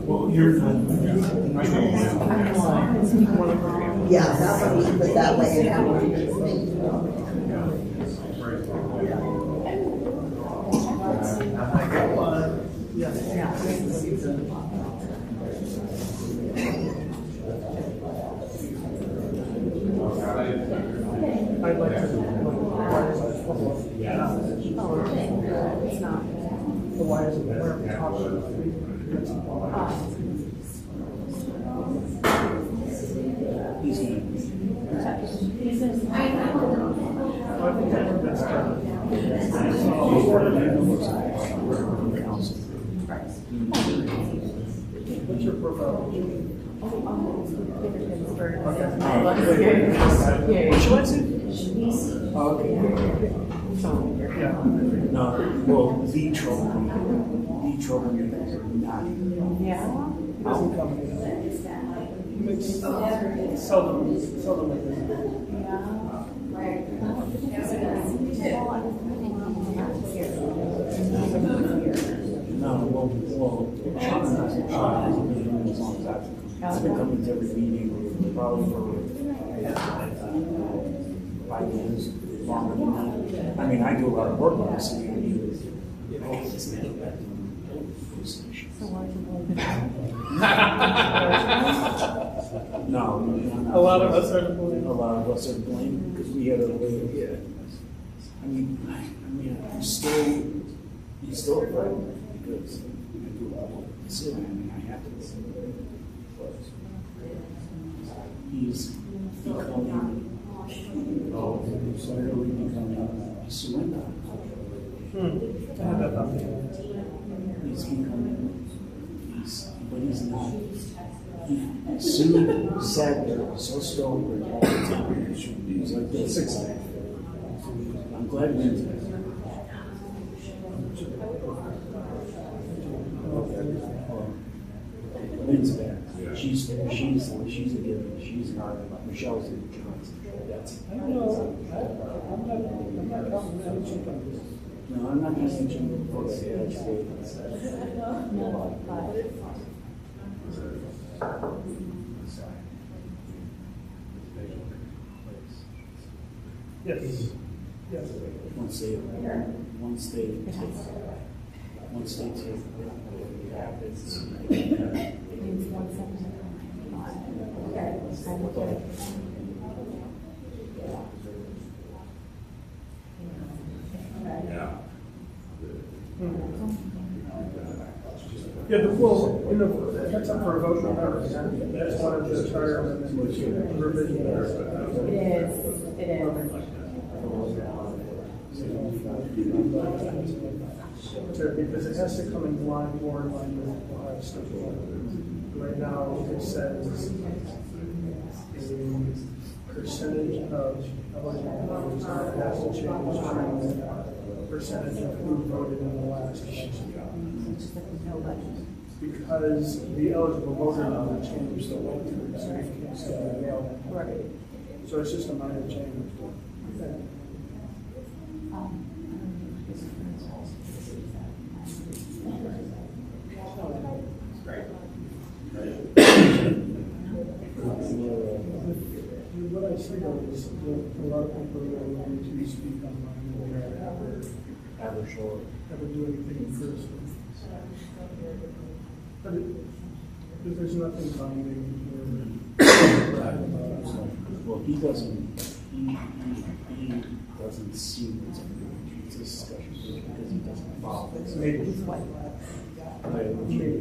Well, you're yeah, that's what we put that way and have I'd like to. It's not. The wires of where we talk. He's what's your profile? No, well, the trouble is not. Yeah. Doesn't come in. Seldom. No, well, Sean hasn't been as long as I've been coming to every meeting, probably for 5 years, longer than that. I mean, I do a lot of work on this. No, a lot of us are to blame. A lot of us are to blame because we had a yeah. I mean, you still right because I do a lot of work. So I mean, I have to. He's becoming slowly becoming a surrender. He's becoming, but he's not. He's so sad there, so strong. He's like this. I'm glad he did that. Lynn's back. She's a given. She's not. Michelle's in the That's. No, I'm not going to mention the books. Yes. Yes. Once they take Yeah. Yeah, that's up for a vote on that. That's one of the charter amendments. It is. Because it has to come in line more in line with Ohio State law. Right now, it says a percentage of eligible voters, and it has to change to percentage of who voted in the last election. Because the eligible voter number changed the way to, so you can't say right. So it's just a minor change. What I see though is that a lot of people are willing to speak online and they ever do anything in person. But there's nothing binding well, he doesn't see what's it's a discussion because he doesn't follow this. Maybe.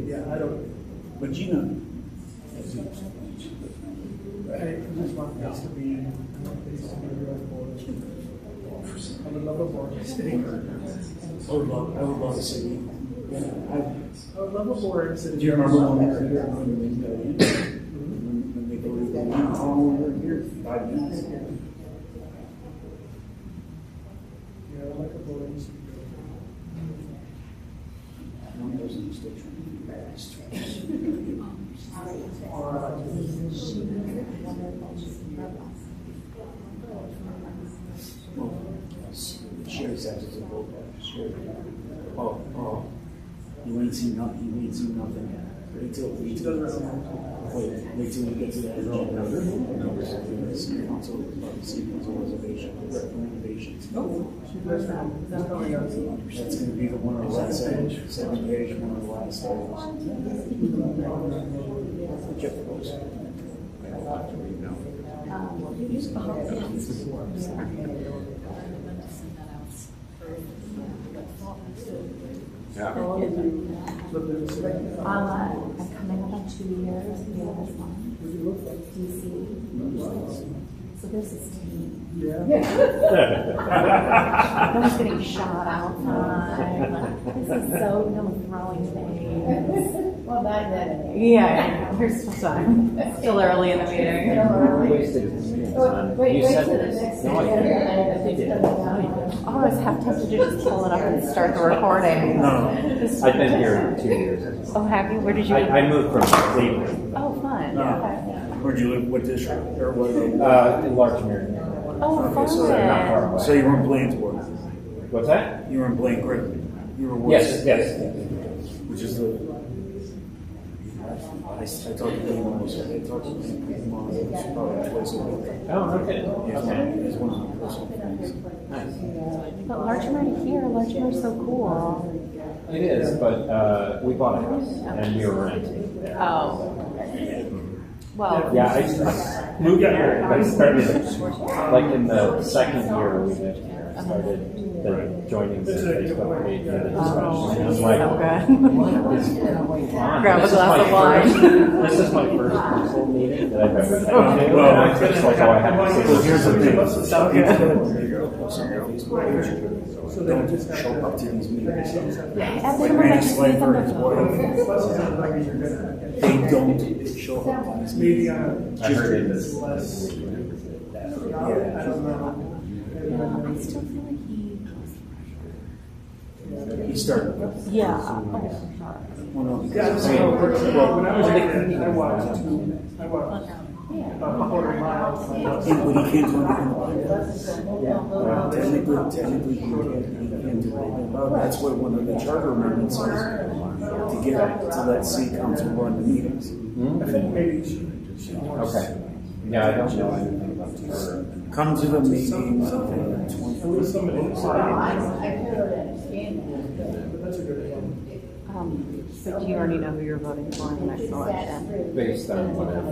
Yeah, I don't. But Gina, I just want this to be real board. I would love a board sitting. I would love to see. I would love a board sitting. Do you remember when we were here when they go to the how long we were here? 5 minutes. Yeah, I like a board. One person still trying to be Sherry says it's a vote. Oh, you ain't seen nothing. You ain't seen nothing yet. Wait till we get to that agenda. Council recommendations. That's going to be the one on the last page. 7 page, one on the last Yeah. I'm coming up on 2 years. The other one, DC. So this is team. I was getting shot outside. This is so throwing things. Well, back then. Yeah, here's fun. Still early in the meeting. Wait to the next Oh, I was half tempted to just pull it up and start the recording. No. I've been here 2 years. Oh, have you? Where did you? I moved from Cleveland. Oh, fun. Okay. Where'd you live? What district? Or what? In Larchmere. Oh, fun. So they're not far away. So you were in Blandsport. What's that? You were in Blaine Creek. You were Yes. Which is the. I talked to him almost. I talked to him probably twice a week. Oh, okay. He's one of my personal friends. Nice. But Larchmere here, Larchmere's so cool. It is, but we bought a house and we were renting. Oh. Well. Yeah, I moved here. I started like in the second year we lived here. I started joining the Facebook page and the discussion. And I'm like, grab a glass of wine. This is my first council meeting that I've ever been to. And I just like, oh, I have to So here's the thing. So they just show up to these meetings. Like Randy Slifer and his wife, they don't show up to these maybe meetings. I heard it is. less. I don't know. I still feel like He started. Yeah. Well, no, Yeah, so when I was a kid, I walked about a quarter mile. but he can't do anything about it. Technically, he can't do anything about it. That's what one of the charter amendments is, to let city council run the meetings. I think maybe she Okay. Yeah, I don't know anything about Come to the meeting, 20. But you already know who you're voting for in the next election. Based on whatever.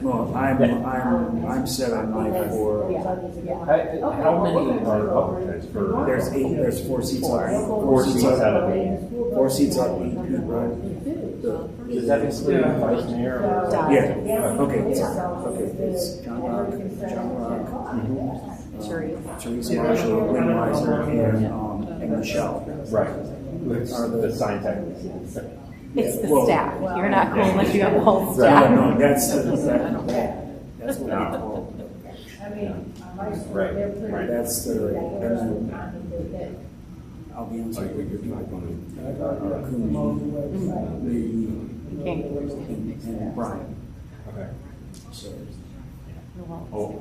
Well, I'm set on my four. How many are Republicans for? There's 4 seats on. 4 seats out of 8. 4 seats on 8, right? Does that include vice mayor? Yeah, okay, sorry. Okay, it's John Rock, Teresa Marshall, Lynn Weiser, and Michelle. Right. Are the sign tech. It's the staff. You're not cool unless you have the whole staff. No, that's what we call. Right. That's the. I'll be honest with you. And Brian. Okay. So.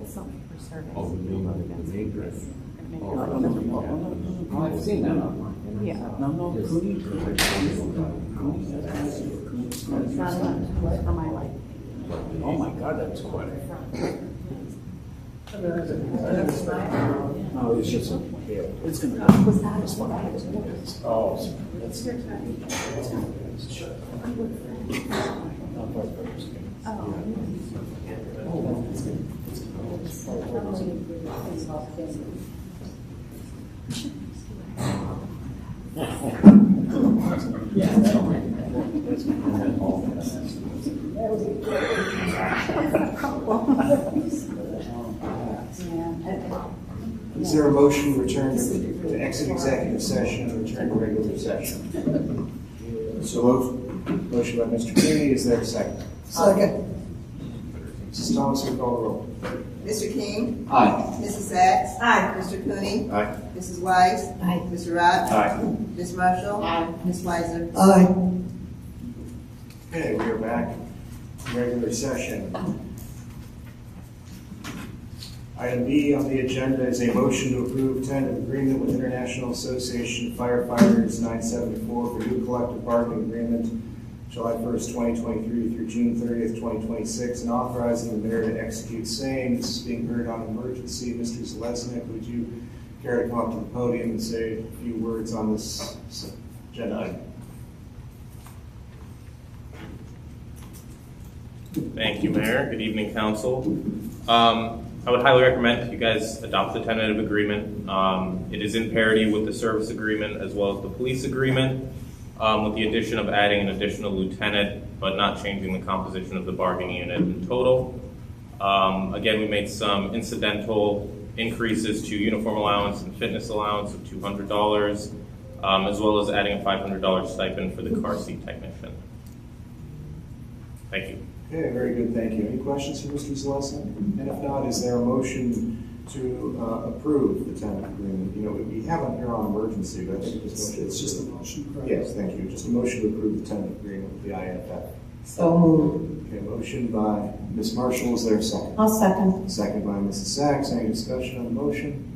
Something for service. Oh, the main dress. No, I've seen that online. Yeah. No, Cooney. It's not enough for my life. Oh my God, that was quite. No, it's just it's gonna. It's one. Oh, that's. Is there a motion to return to exit executive session and return to regular session? So moved. Motion by Mr. Cooney, is there a second? Second. Mrs. Thomas, will call the roll. Mr. King? Aye. Mrs. Sacks? Aye. Mr. Cooney? Aye. Mrs. Wise? Aye. Mr. Rock? Aye. Ms. Marshall? Aye. Ms. Weiser? Aye. Okay, we are back in regular session. Item B on the agenda is a motion to approve tentative agreement with International Association of Firefighters 974 for new collective bargaining agreement July 1st, 2023 through June 30th, 2026, and authorizing the mayor to execute same. This is being heard on emergency. Mr. Zalesnik, would you care to come up to the podium and say a few words on this agenda item? Thank you, Mayor. Good evening, Council. I would highly recommend you guys adopt the tentative agreement. It is in parity with the service agreement as well as the police agreement, with the addition of adding an additional lieutenant, but not changing the composition of the bargaining unit in total. Again, we made some incidental increases to uniform allowance and fitness allowance of $200, as well as adding a $500 stipend for the car seat technician. Thank you. Okay, very good, thank you. Any questions for Mr. Zalesnik? And if not, is there a motion to approve the tentative agreement? You know, we have it here on emergency, but I think it's just a motion, correct? Yes, thank you. Just a motion to approve the tentative agreement with the IFF. So moved. Okay, motion by Ms. Marshall, is there a second? I'll second. Second by Mrs. Sacks. Any discussion on the motion?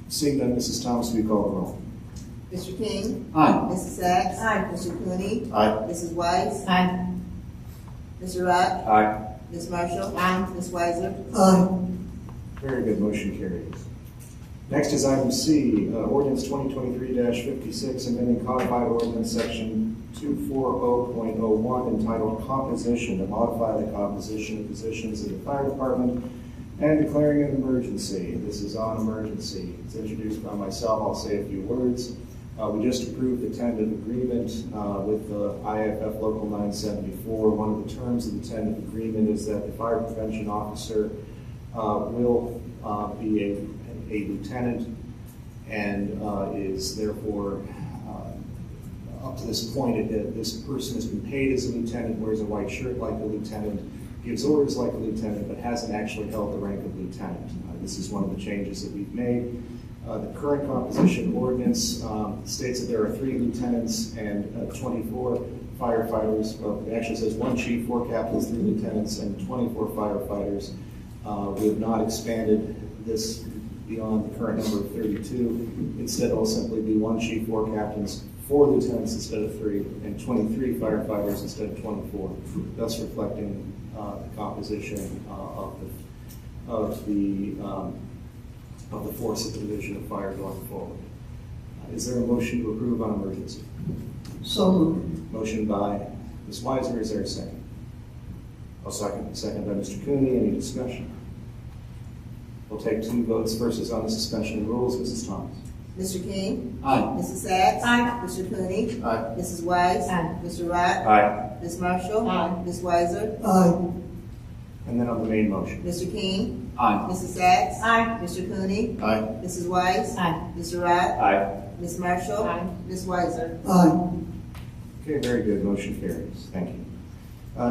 Seeing none, Mrs. Thomas, will you call the roll? Mr. King? Aye. Mrs. Sacks? Aye. Mr. Cooney? Aye. Mrs. Wise? Aye. Mr. Rock? Aye. Ms. Marshall? Aye. Ms. Weiser? Aye. Very good, motion carries. Next is item C, ordinance 2023-56, amending codified ordinance section 240.01 entitled Composition, to modify the composition of positions in the fire department and declaring an emergency. This is on emergency. It's introduced by myself. I'll say a few words. We just approved the tentative agreement with the IFF Local 974. One of the terms of the tentative agreement is that the fire prevention officer will be a lieutenant and is therefore, up to this point, this person has been paid as a lieutenant, wears a white shirt like a lieutenant, gives orders like a lieutenant, but hasn't actually held the rank of lieutenant. This is one of the changes that we've made. The current composition ordinance states that there are 3 lieutenants and 24 firefighters. Well, it actually says 1 chief, 4 captains, 3 lieutenants, and 24 firefighters. We have not expanded this beyond the current number of 32. Instead, it will simply be 1 chief, 4 captains, 4 lieutenants instead of 3, and 23 firefighters instead of 24, thus reflecting the composition of of the Forsyth Division of Fire going forward. Is there a motion to approve on emergency? So moved. Motion by Ms. Weiser, is there a second? I'll second. Second by Mr. Cooney. Any discussion? We'll take 2 votes. First is on the suspension of rules. Mrs. Thomas. Mr. King? Aye. Mrs. Sacks? Aye. Mr. Cooney? Aye. Mrs. Wise? Aye. Mr. Rock? Aye. Ms. Marshall? Aye. Ms. Weiser? Aye. And then on the main motion. Mr. King? Aye. Mrs. Sacks? Aye. Mr. Cooney? Aye. Mrs. Wise? Aye. Mr. Rock? Aye. Ms. Marshall? Aye. Ms. Weiser? Aye. Okay, very good. Motion carries. Thank you.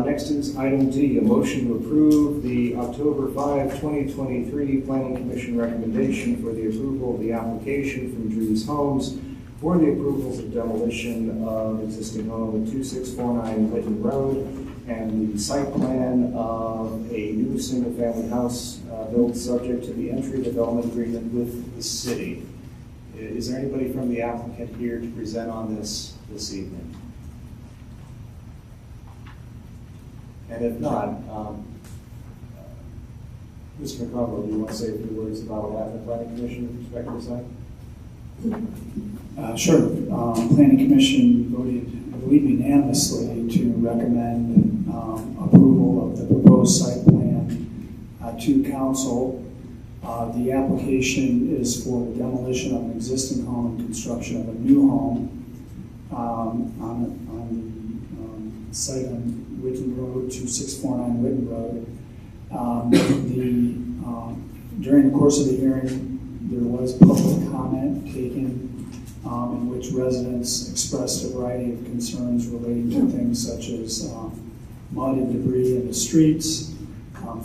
Next is item D, a motion to approve the October 5, 2023 Planning Commission recommendation for the approval of the application from Drees Homes for the approvals of demolition of existing home at 2649 Lytton Road and the site plan of a new single-family house built subject to the entry development agreement with the city. Is there anybody from the applicant here to present on this evening? And if not, Mr. McConnell, do you want to say a few words about what happened at the Planning Commission with respect to the site? Sure. Planning Commission voted, I believe, unanimously to recommend approval of the proposed site plan to council. The application is for the demolition of an existing home and construction of a new home on the site on Whitten Road, 2649 Whitten Road. During the course of the hearing, there was public comment taken in which residents expressed a variety of concerns relating to things such as mud and debris in the streets,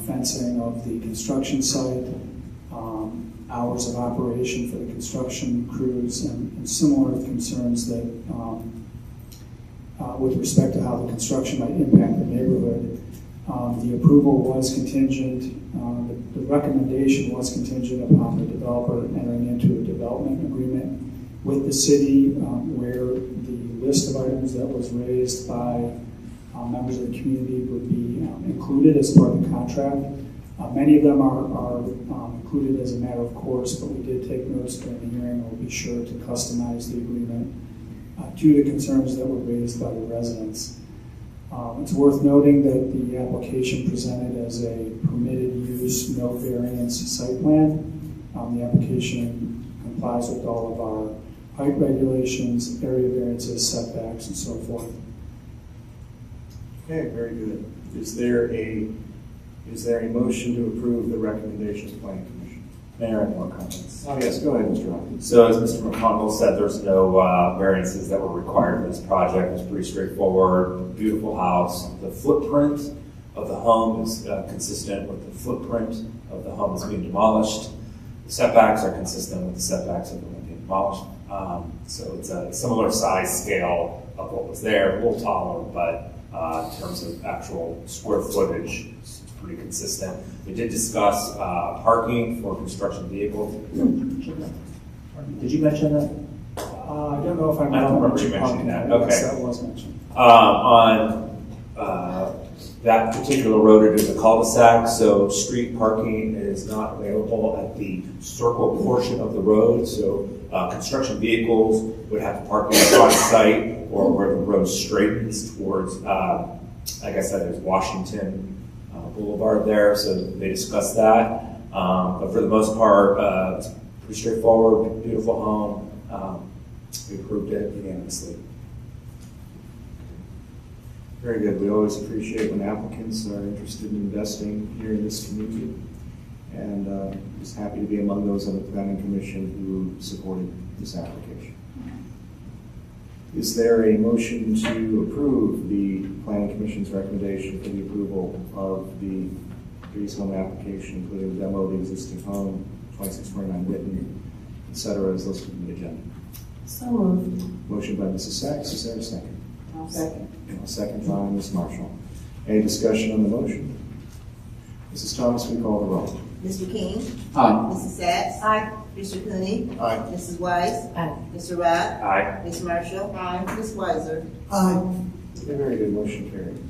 fencing of the construction site, hours of operation for the construction crews, and similar concerns that with respect to how the construction might impact the neighborhood. The approval was contingent, the recommendation was contingent upon the developer entering into a development agreement with the city where the list of items that was raised by members of the community would be included as part of the contract. Many of them are included as a matter of course, but we did take notes during the hearing and we'll be sure to customize the agreement to the concerns that were raised by the residents. It's worth noting that the application presented as a permitted use, no variance site plan. The application complies with all of our height regulations, area variances, setbacks, and so forth. Okay, very good. Is there a motion to approve the recommendations of the Planning Commission? Mayor, I have more comments. Oh, yes, go ahead, Mr. Hopkins. So as Mr. McConnell said, there's no variances that were required for this project. It's pretty straightforward, beautiful house. The footprint of the home is consistent with the footprint of the home that's being demolished. The setbacks are consistent with the setbacks of the one being demolished. So it's a similar size scale of what was there, a little taller, but in terms of actual square footage, it's pretty consistent. We did discuss parking for construction vehicles. Did you mention that? I don't know if I don't remember you mentioning that. Okay. Yes, that was mentioned. On that particular road, it is a cul-de-sac, so street parking is not available at the circle portion of the road. So construction vehicles would have to park on site or where the road straightens towards, like I said, there's Washington Boulevard there, so they discussed that. But for the most part, it's pretty straightforward, beautiful home. We approved it unanimously. Very good. We always appreciate when applicants are interested in investing here in this community. And just happy to be among those on the Planning Commission who supported this application. Is there a motion to approve the Planning Commission's recommendation for the approval of the Drees Home application, including the demo of the existing home, 2649 Whitten, et cetera, as listed in the agenda? So moved. Motion by Mrs. Sacks. Is there a second? I'll second. A second by Ms. Marshall. Any discussion on the motion? Mrs. Thomas, we call the roll. Mr. King? Aye. Mrs. Sacks? Aye. Mr. Cooney? Aye. Mrs. Wise? Aye. Mr. Rock? Aye. Ms. Marshall? Aye. Ms. Weiser? Aye. Okay, very good. Motion carries.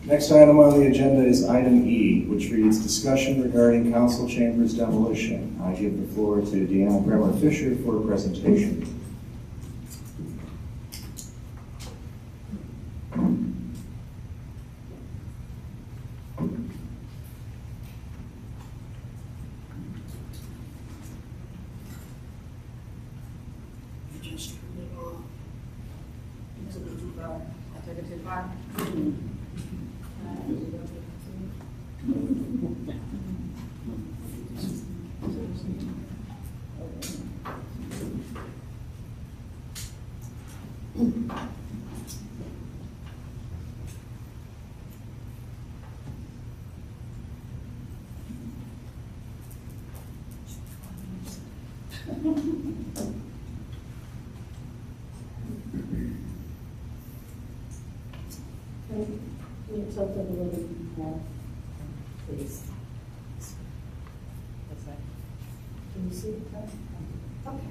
Next item on the agenda is item E, which reads discussion regarding council chambers demolition. I give the floor to Deanna Bremer Fisher for a presentation. Can you tilt it a little more, please? Can you see it? Okay.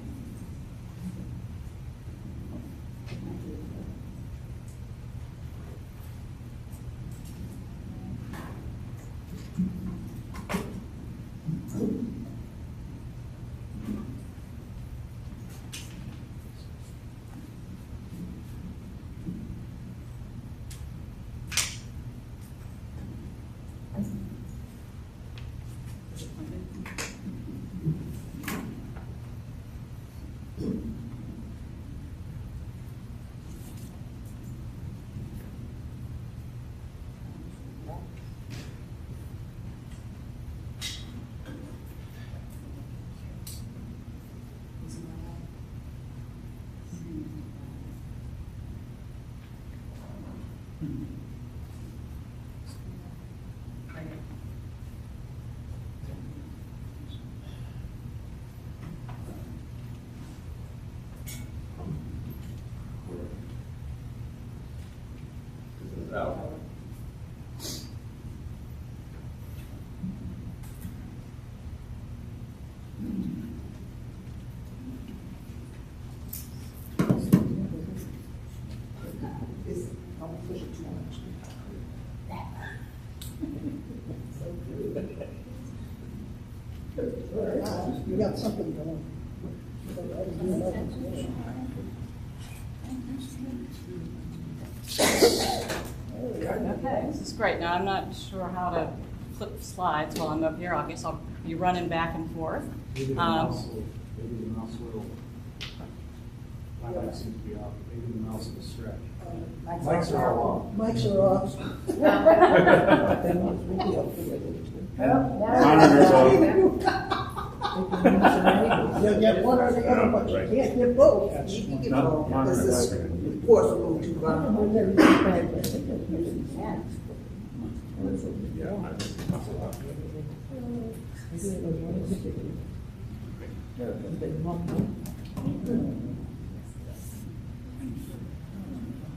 You got something going. Okay, this is great. Now, I'm not sure how to flip slides while I'm up here. I guess I'll be running back and forth. Maybe the mouse will. My mic seems to be off. Maybe the mouse will stretch. Mics are all off. Mics are off. Monitors off. You'll get one or the other, but you can't get both. You can get both, because this report's a little too long.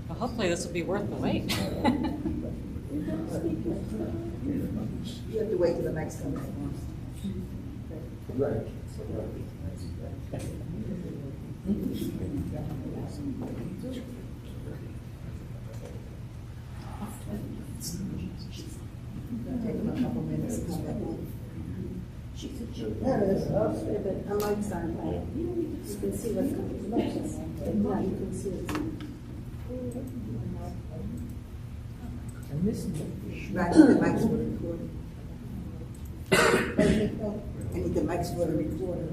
Well, hopefully this will be worth the wait. You have to wait till the next one. Right. Take them a couple minutes to come back on. That is, But the lights aren't right. You can see what's coming. Yeah, you can see it. Right, the mics for the recording. I need the mics for the recording.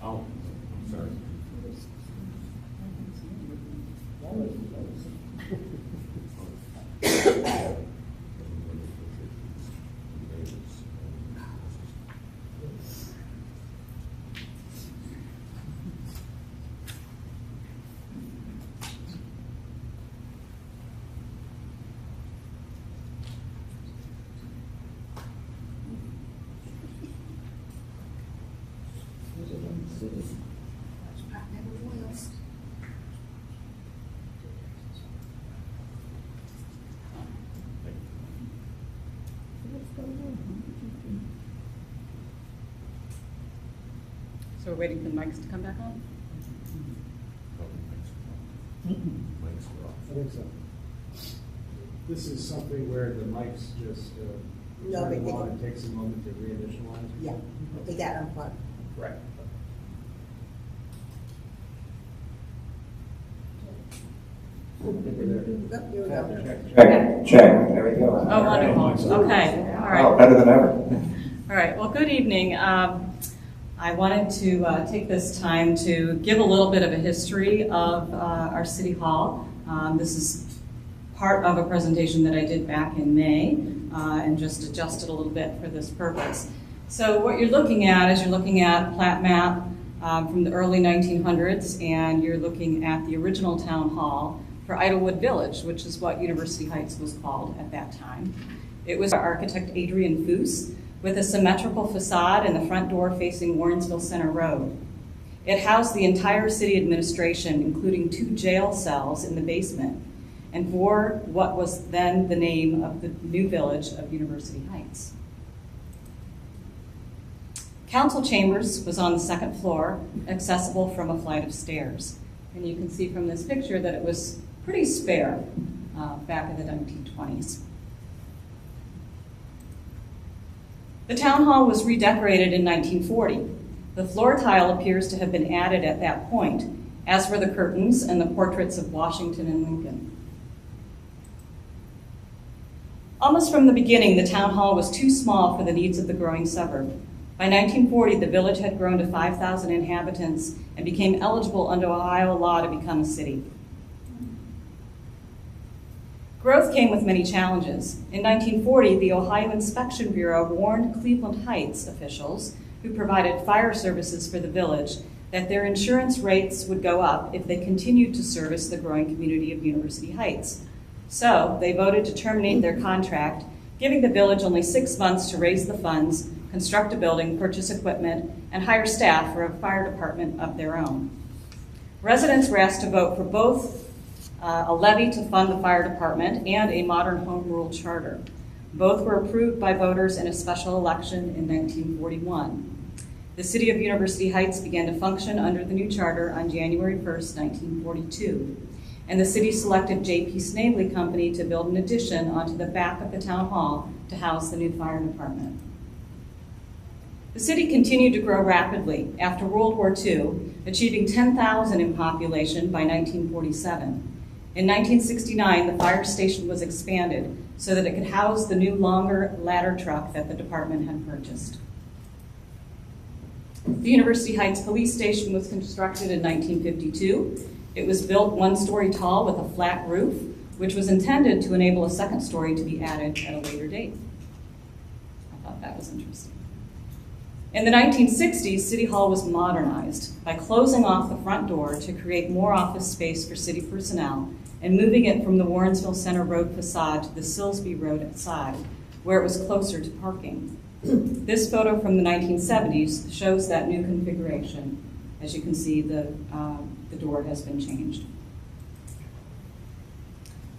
Oh, sorry. waiting for the mics to come back on? I think so. This is something where the mics just No, turn they on don't. and takes a moment to reinitialize. Yeah, they got unplugged. Correct. Yep, here we go. Check, there we go. Oh, wonderful. Okay, all right. Oh, better than ever. All right, well, good evening. I wanted to take this time to give a little bit of a history of our City Hall. This is part of a presentation that I did back in May and just adjusted a little bit for this purpose. So what you're looking at is you're looking at a plat map from the early 1900s, and you're looking at the original town hall for Idlewood Village, which is what University Heights was called at that time. It was architect Adrian Foose, with a symmetrical facade and the front door facing Warrensville Center Road. It housed the entire city administration, including 2 jail cells in the basement, and bore what was then the name of the new village of University Heights. Council chambers was on the 2nd floor, accessible from a flight of stairs. And you can see from this picture that it was pretty spare back in the 1920s. The town hall was redecorated in 1940. The floor tile appears to have been added at that point, as were the curtains and the portraits of Washington and Lincoln. Almost from the beginning, the town hall was too small for the needs of the growing suburb. By 1940, the village had grown to 5,000 inhabitants and became eligible under Ohio law to become a city. Growth came with many challenges. In 1940, the Ohio Inspection Bureau warned Cleveland Heights officials, who provided fire services for the village, that their insurance rates would go up if they continued to service the growing community of University Heights. So they voted to terminate their contract, giving the village only 6 months to raise the funds, construct a building, purchase equipment, and hire staff for a fire department of their own. Residents were asked to vote for both a levy to fund the fire department and a modern home rule charter. Both were approved by voters in a special election in 1941. The city of University Heights began to function under the new charter on January 1st, 1942. And the city selected J.P. Snavely Company to build an addition onto the back of the town hall to house the new fire department. The city continued to grow rapidly after World War II, achieving 10,000 in population by 1947. In 1969, the fire station was expanded so that it could house the new longer ladder truck that the department had purchased. The University Heights Police Station was constructed in 1952. It was built 1 story tall with a flat roof, which was intended to enable a 2nd story to be added at a later date. I thought that was interesting. In the 1960s, City Hall was modernized by closing off the front door to create more office space for city personnel and moving it from the Warrensville Center Road facade to the Silsby Road side, where it was closer to parking. This photo from the 1970s shows that new configuration. As you can see, the door has been changed.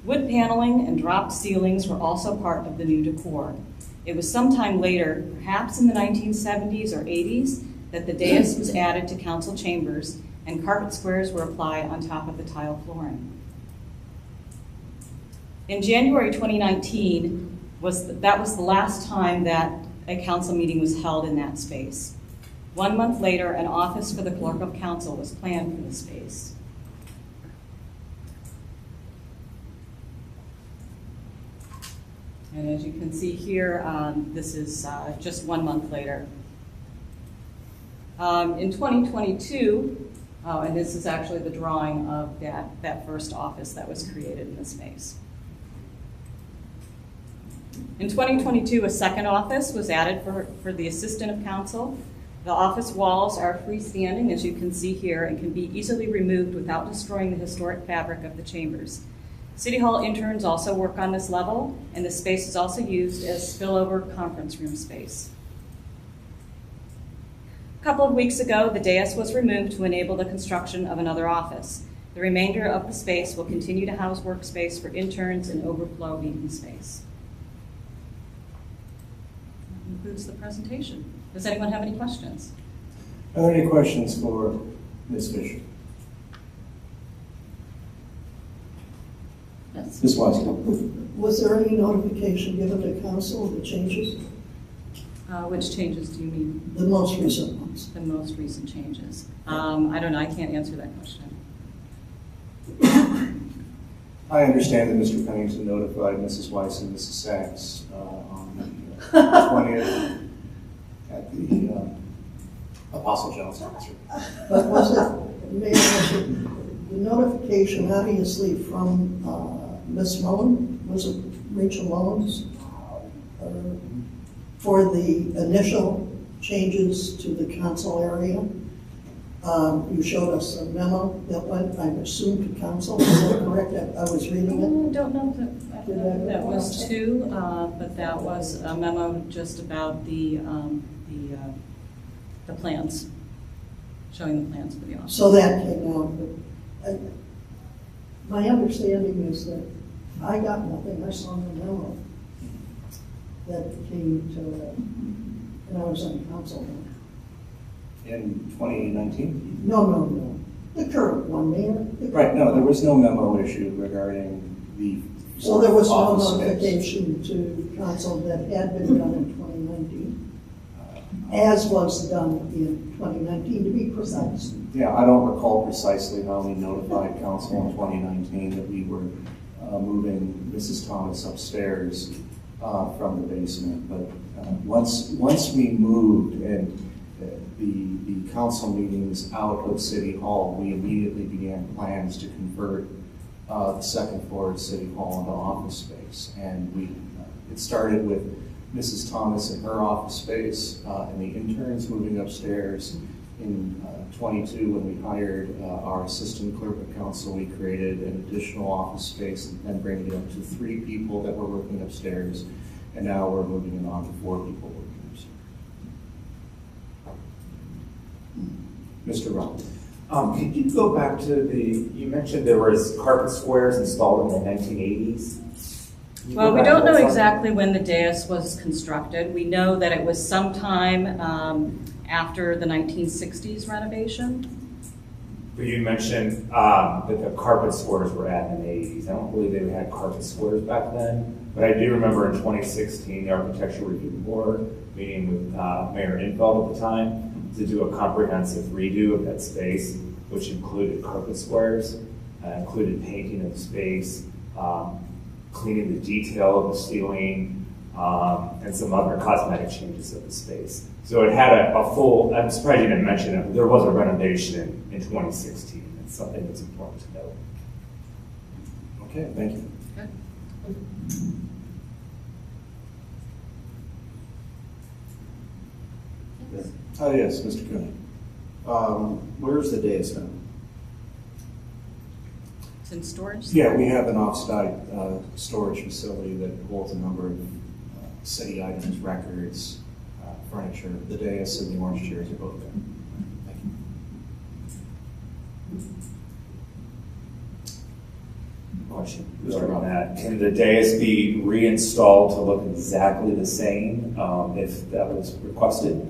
Wood paneling and dropped ceilings were also part of the new decor. It was sometime later, perhaps in the 1970s or 80s, that the dais was added to council chambers and carpet squares were applied on top of the tile flooring. In January 2019, that was the last time that a council meeting was held in that space. 1 month later, an office for the clerk of council was planned for the space. And as you can see here, this is just 1 month later. In 2022, and this is actually the drawing of that first office that was created in the space. In 2022, a second office was added for the assistant of council. The office walls are freestanding, as you can see here, and can be easily removed without destroying the historic fabric of the chambers. City Hall interns also work on this level, and the space is also used as spillover conference room space. A couple of weeks ago, the dais was removed to enable the construction of another office. The remainder of the space will continue to house workspace for interns and overflow meeting space. That concludes the presentation. Does anyone have any questions? Are there any questions for Ms. Fisher? Yes. Ms. Wise? Was there any notification given to council of the changes? Which changes do you mean? The most recent ones. The most recent changes. I don't know, I can't answer that question. I understand that Mr. Pennington notified Mrs. Weiss and Mrs. Sachs on the 20th at the Apostle Johnson. But was it the notification obviously from Ms. Mullen? Was it Rachel Mullins? For the initial changes to the council area? You showed us a memo that went, I assume, to council. Is that correct? I was reading it. I don't know if that was two, but that was a memo just about the plans, showing the plans for the office. So that came out. But my understanding is that I got nothing. I saw the memo that came to, and I was on council then. In 2019? No. The current one, Mayor. Right, no, there was no memo issue regarding the So there was no office space. notification to council that had been done in 2019, as was done in 2019, to be precise. Yeah, I don't recall precisely how we notified council in 2019 that we were moving Mrs. Thomas upstairs from the basement. But once we moved and the council meetings out of City Hall, we immediately began plans to convert the second floor of City Hall into office space. And it started with Mrs. Thomas in her office space and the interns moving upstairs. In 22, when we hired our assistant clerk of council, we created an additional office space and then bringing it up to 3 people that were working upstairs. And now we're moving it on to 4 people working upstairs. Mr. Rob. Could you go back to you mentioned there was carpet squares installed in the 1980s? Well, we don't know exactly when the dais was constructed. We know that it was sometime after the 1960s renovation. But you mentioned that the carpet squares were added in the 80s. I don't believe they had carpet squares back then, but I do remember in 2016, the Architecture Review Board meeting with Mayor Infeld at the time to do a comprehensive redo of that space, which included carpet squares, included painting of the space, cleaning the detail of the ceiling, and some other cosmetic changes of the space. So it had a full, I'm surprised you didn't mention it, but there was a renovation in 2016. It's something that's important to note. Okay, thank you. Yes, Mr. Cooney. Where's the dais now? It's in storage? Yeah, we have an off-site storage facility that holds a number of city items, records, furniture. The dais and the orange chairs are both there. Thank you. Question regarding that. Can the dais be reinstalled to look exactly the same if that was requested?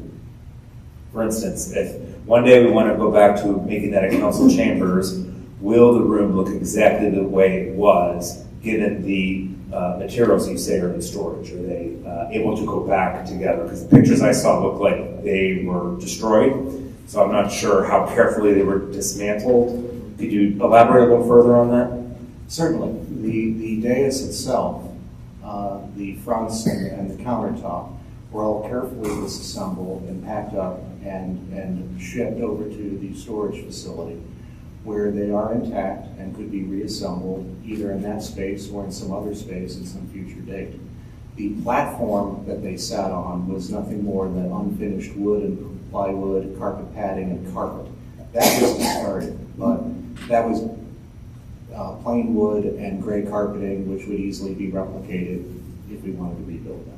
For instance, if one day we want to go back to making that a council chambers, will the room look exactly the way it was given the materials you say are in storage? Are they able to go back together? Because the pictures I saw look like they were destroyed, so I'm not sure how carefully they were dismantled. Could you elaborate a little further on that? Certainly. The dais itself, the fronts and the countertop were all carefully disassembled and packed up and shipped over to the storage facility where they are intact and could be reassembled either in that space or in some other space at some future date. The platform that they sat on was nothing more than unfinished wood and plywood, carpet padding, and carpet. That was discarded, but that was plain wood and gray carpeting, which would easily be replicated if we wanted to rebuild them.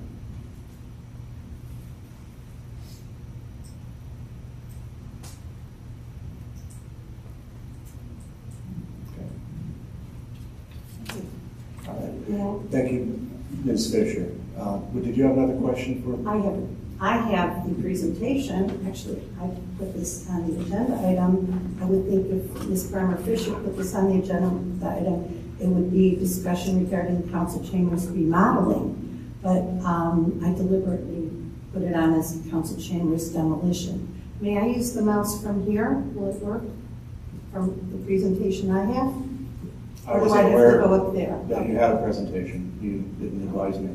Thank you, Ms. Fisher. Did you have another question for? I I have the presentation, actually, I put this on the agenda item. I would think if Ms. Bremer Fisher put this on the agenda item, it would be discussion regarding council chambers remodeling. But I deliberately put it on as council chambers demolition. May I use the mouse from here? Will it work? From the presentation I have? I Or do was I have to aware go up there? that you had a presentation. You didn't advise me.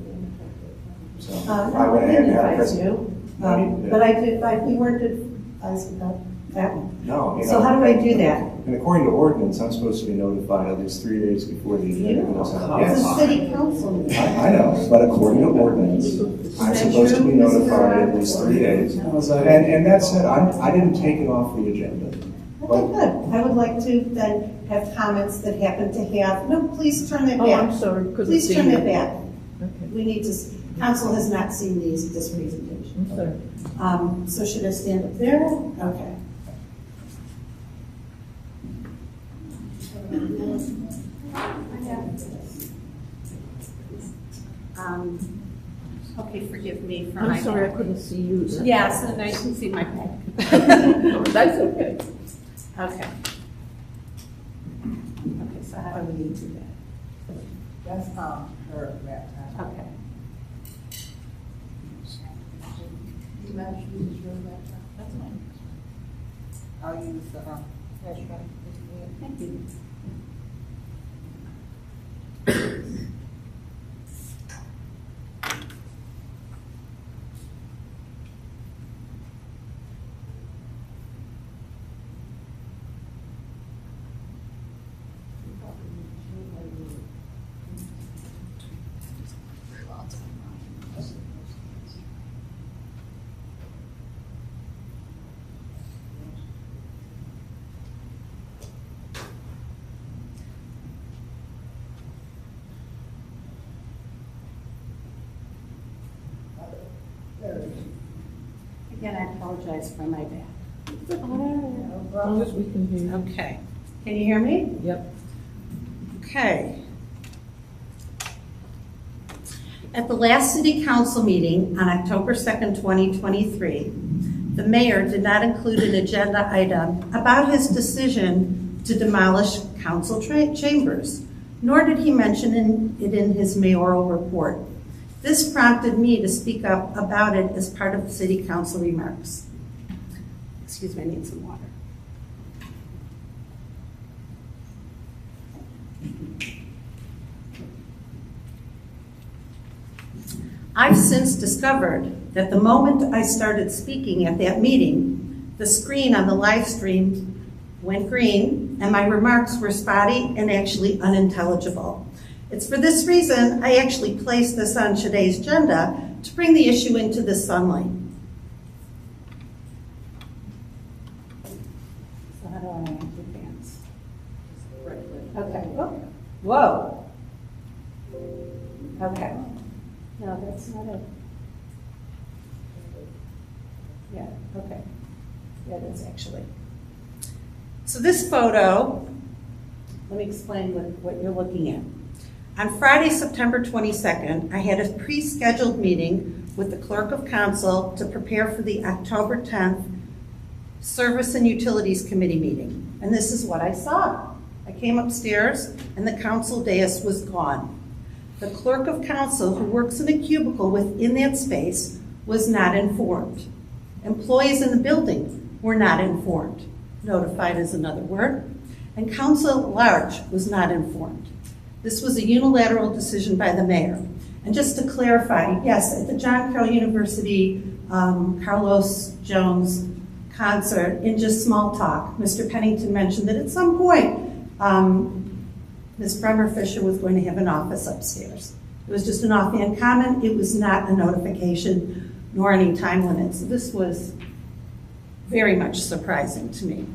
So No, I went I ahead and didn't had a advise presentation. you. But we weren't advised about that one. No. So how do I do that? And according to ordinance, I'm supposed to be notified at least 3 days before the agenda goes out. It's Yes. a city council meeting. I know, but according to ordinance, I'm supposed to be notified at least 3 days. And that said, I didn't take it off the agenda. Okay, good. I would like to then have comments that happen to have, no, please turn it back. Oh, I'm sorry, couldn't Please see turn you. it back. Okay. We need to, council has not seen this presentation. I'm sorry. So should I stand up there? Okay. Okay, forgive me for my. I'm sorry, I couldn't see you. Yes, and I can see my back. That's okay. Okay. Okay, so how do we need to do that? That's her laptop. Okay. You mind if you use your laptop? That's fine. I'll use the flash drive. Thank you. Again, I apologize for my back. As long as we can hear you. Okay. Can you hear me? Yep. Okay. At the last city council meeting on October 2nd, 2023, the mayor did not include an agenda item about his decision to demolish council chambers, nor did he mention it in his mayoral report. This prompted me to speak up about it as part of the city council remarks. Excuse me, I need some water. I've since discovered that the moment I started speaking at that meeting, the screen on the live stream went green and my remarks were spotty and actually unintelligible. It's for this reason I actually placed this on today's agenda to bring the issue into the sunlight. So how do I advance? Okay. Whoa. Okay. No, that's not it. Yeah, okay. Yeah, it is actually. So this photo, let me explain what you're looking at. On Friday, September 22nd, I had a pre-scheduled meeting with the clerk of council to prepare for the October 10th Service and Utilities Committee meeting. And this is what I saw. I came upstairs and the council dais was gone. The clerk of council, who works in a cubicle within that space, was not informed. Employees in the building were not informed. Notified is another word. And council at large was not informed. This was a unilateral decision by the mayor. And just to clarify, yes, at the John Carroll University Carlos Jones concert, in just small talk, Mr. Pennington mentioned that at some point, Ms. Bremer Fisher was going to have an office upstairs. It was just an offhand comment. It was not a notification nor any time limit. So this was very much surprising to me.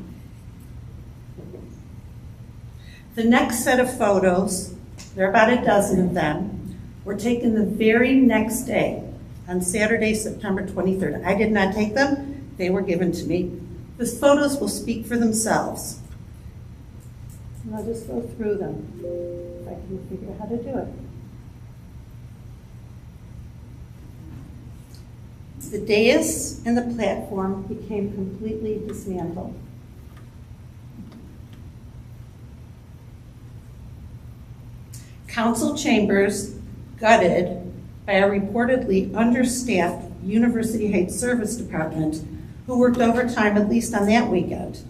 The next set of photos, there are about a dozen of them, were taken the very next day, on Saturday, September 23rd. I did not take them. They were given to me. The photos will speak for themselves. And I'll just go through them if I can figure out how to do it. The dais and the platform became completely dismantled. Council chambers gutted by a reportedly understaffed University Heights Service Department who worked overtime at least on that weekend.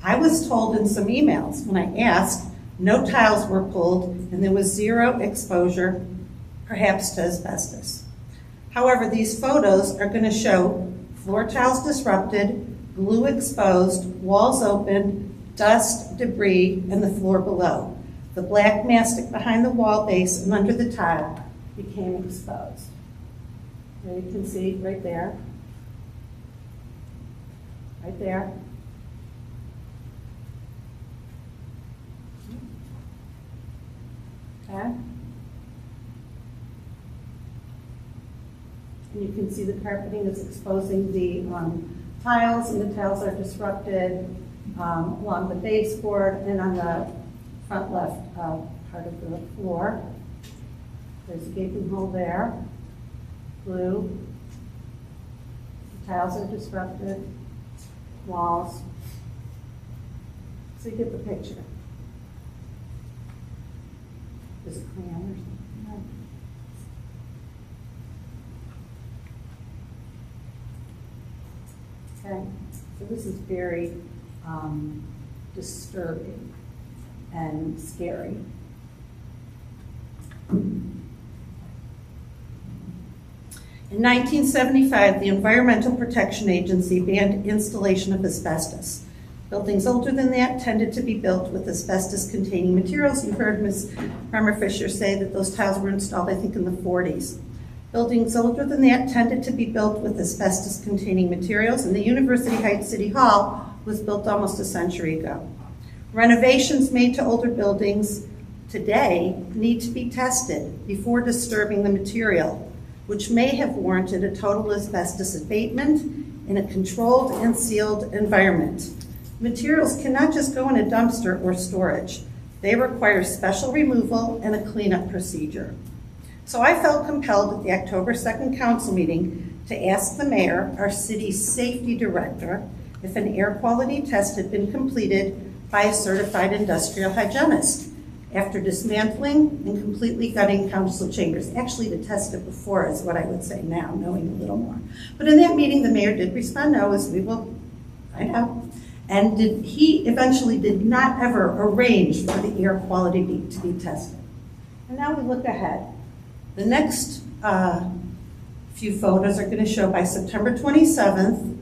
I was told in some emails when I asked, no tiles were pulled and there was zero exposure, perhaps to asbestos. However, these photos are going to show floor tiles disrupted, glue exposed, walls open, dust, debris, and the floor below. The black mastic behind the wall base and under the tile became exposed. There you can see right there. Right there. Okay. And you can see the carpeting is exposing the tiles, and the tiles are disrupted along the baseboard and on the front left part of the floor. There's a gaping hole there. Glue. The tiles are disrupted. Walls. So you get the picture. There's a crayon or something. Okay, so this is very disturbing and scary. In 1975, the Environmental Protection Agency banned installation of asbestos. Buildings older than that tended to be built with asbestos-containing materials. You heard Ms. Bremer Fisher say that those tiles were installed, I think, in the 40s. Buildings older than that tended to be built with asbestos-containing materials, and the University Heights City Hall was built almost a century ago. Renovations made to older buildings today need to be tested before disturbing the material, which may have warranted a total asbestos abatement in a controlled and sealed environment. Materials cannot just go in a dumpster or storage. They require special removal and a cleanup procedure. So I felt compelled at the October 2nd council meeting to ask the mayor, our city's safety director, if an air quality test had been completed by a certified industrial hygienist after dismantling and completely gutting council chambers. Actually, to test it before is what I would say now, knowing a little more. But in that meeting, the mayor did respond no, as we will find out. And he eventually did not ever arrange for the air quality to be tested. And now we look ahead. The next few photos are going to show by September 27th,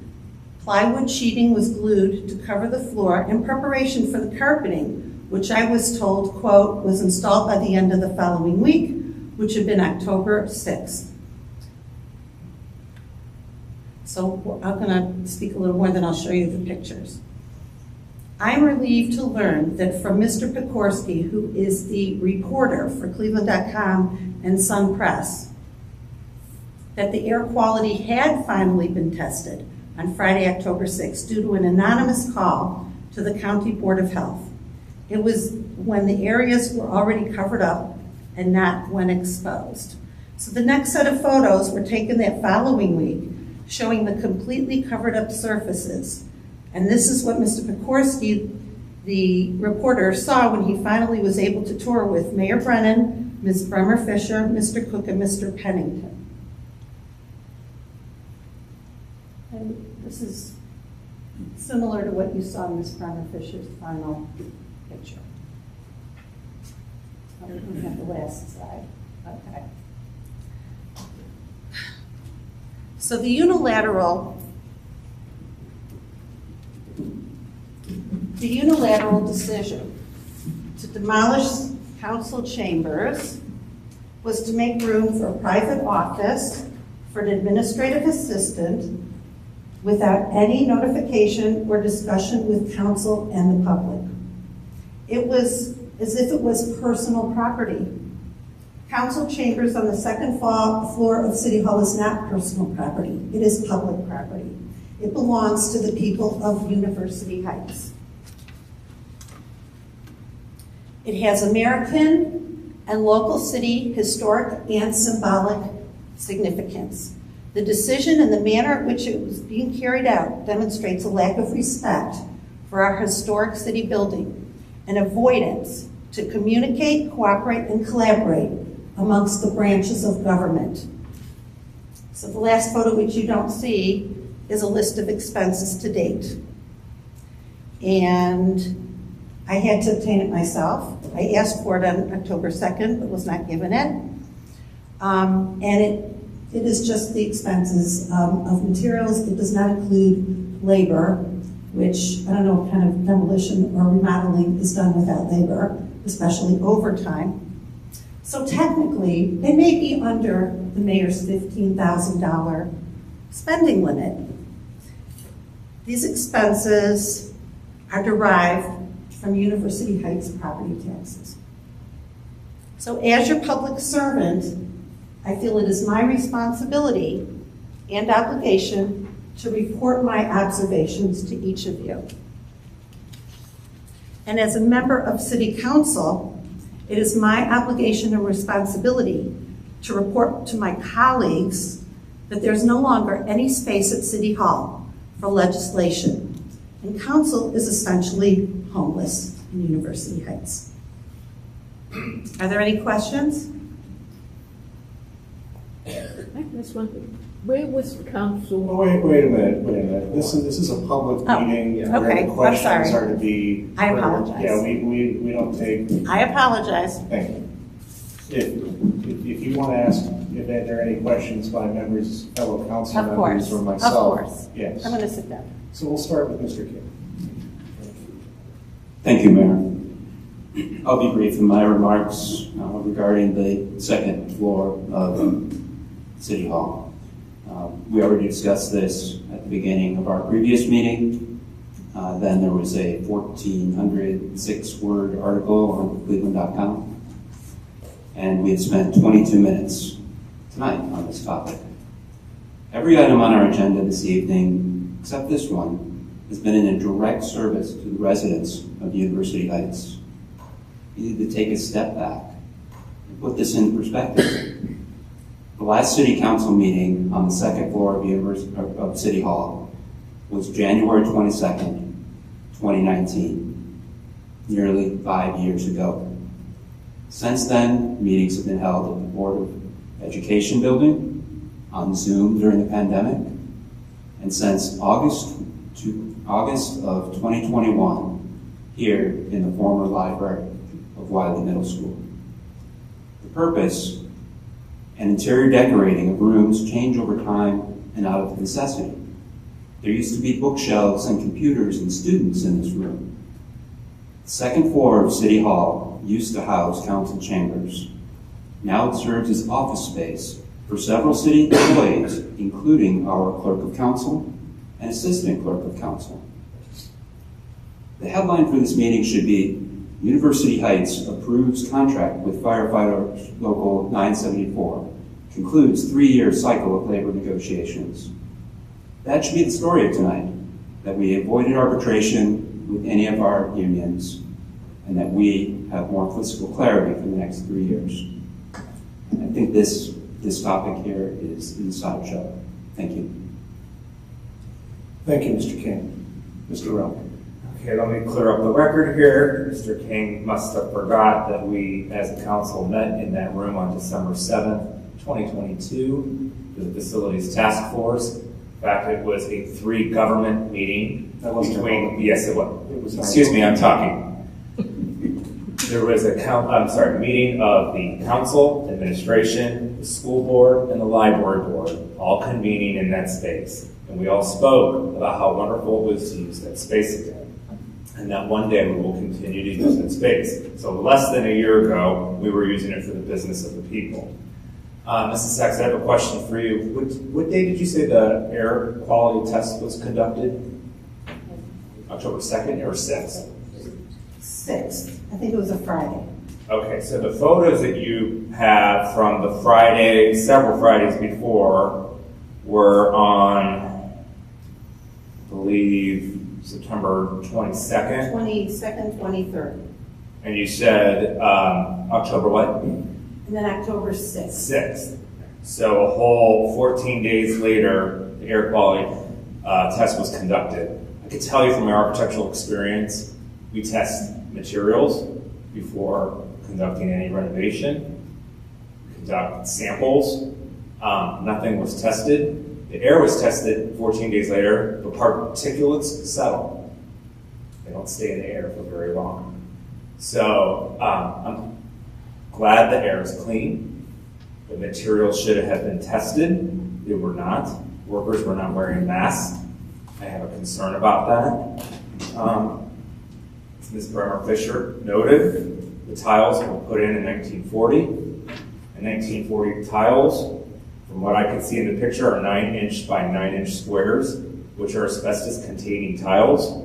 plywood sheeting was glued to cover the floor in preparation for the carpeting, which I was told, quote, was installed by the end of the following week, which had been October 6th. So I'm going to speak a little more, then I'll show you the pictures. I'm relieved to learn that from Mr. Pekorski, who is the reporter for Cleveland.com and Sun Press, that the air quality had finally been tested on Friday, October 6th, due to an anonymous call to the County Board of Health. It was when the areas were already covered up and not when exposed. So the next set of photos were taken that following week, showing the completely covered up surfaces. And this is what Mr. Pekorski, the reporter, saw when he finally was able to tour with Mayor Brennan, Ms. Bremer Fisher, Mr. Cook, and Mr. Pennington. And this is similar to what you saw in Ms. Bremer Fisher's final picture. Oh, we don't have the last slide. Okay. So the unilateral decision to demolish council chambers was to make room for a private office for an administrative assistant without any notification or discussion with council and the public. It was as if it was personal property. Council chambers on the second floor of City Hall is not personal property. It is public property. It belongs to the people of University Heights. It has American and local city historic and symbolic significance. The decision and the manner in which it was being carried out demonstrates a lack of respect for our historic city building and avoidance to communicate, cooperate, and collaborate amongst the branches of government. So the last photo, which you don't see, is a list of expenses to date. And I had to obtain it myself. I asked for it on October 2nd, but was not given it. And it is just the expenses of materials. It does not include labor, which I don't know what kind of demolition or remodeling is done without labor, especially overtime. So technically, they may be under the mayor's $15,000 spending limit. These expenses are derived from University Heights property taxes. So as your public servant, I feel it is my responsibility and obligation to report my observations to each of you. And as a member of City Council, it is my obligation and responsibility to report to my colleagues that there's no longer any space at City Hall for legislation, and council is essentially homeless in University Heights. Are there any questions? Where was council? Wait a minute. This is a public meeting. Okay, Where the questions I'm sorry. are to be. I apologize. Yeah, we don't take. I apologize. Thank you. If you want to ask if there are any questions by members, fellow council Of members, course, or myself. of course. Yes. I'm going to sit down. So we'll start with Mr. King. Thank you, Mayor. I'll be brief in my remarks regarding the second floor of City Hall. We already discussed this at the beginning of our previous meeting. Then there was a 1,406-word article on Cleveland.com. And we had spent 22 minutes tonight on this topic. Every item on our agenda this evening, except this one, has been in a direct service to the residents of University Heights. You need to take a step back and put this in perspective. The last City Council meeting on the second floor of City Hall was January 22nd, 2019, nearly 5 years ago. Since then, meetings have been held at the Board of Education building, on Zoom during the pandemic, and since August of 2021, here in the former library of Wiley Middle School. The purpose and interior decorating of rooms change over time and out of necessity. There used to be bookshelves and computers and students in this room. The second floor of City Hall used to house council chambers. Now it serves as office space for several city employees, including our clerk of council and assistant clerk of council. The headline for this meeting should be, University Heights approves contract with Firefighters Local 974, concludes 3-year cycle of labor negotiations. That should be the story of tonight, that we avoided arbitration with any of our unions, and that we have more fiscal clarity for the next 3 years. I think this topic here is a sideshow. Thank you. Thank you, Mr. King. Mr. Rowe. Okay, let me clear up the record here. Mr. King must have forgot that we, as a council, met in that room on December 7th, 2022, for the Facilities Task Force. In fact, it was a 3-government meeting. That wasn't between, yes, it was. Excuse me, I'm talking. There was a meeting of the council, administration, the school board, and the library board, all convening in that space. And we all spoke about how wonderful it was to use that space again. And that one day we will continue to use that space. So less than a year ago, we were using it for the business of the people. Mrs. Sachs, I have a question for you. What day did you say the air quality test was conducted? October 2nd or 6th? 6th. I think it was a Friday. Okay, so the photos that you have from the Friday, several Fridays before, were on, I believe, September 22nd? 22nd, 23rd. And you said October what? And then October 6th. 6th. So a whole 14 days later, the air quality test was conducted. I can tell you from my architectural experience, we test materials before conducting any renovation. We conduct samples. Nothing was tested. The air was tested 14 days later, but particulates settle. They don't stay in the air for very long. So I'm glad the air is clean. The materials should have been tested. They were not. Workers were not wearing masks. I have a concern about that. As Ms. Bremer Fisher noted, the tiles were put in 1940. The 1940 tiles, from what I can see in the picture, are 9-inch by 9-inch squares, which are asbestos-containing tiles.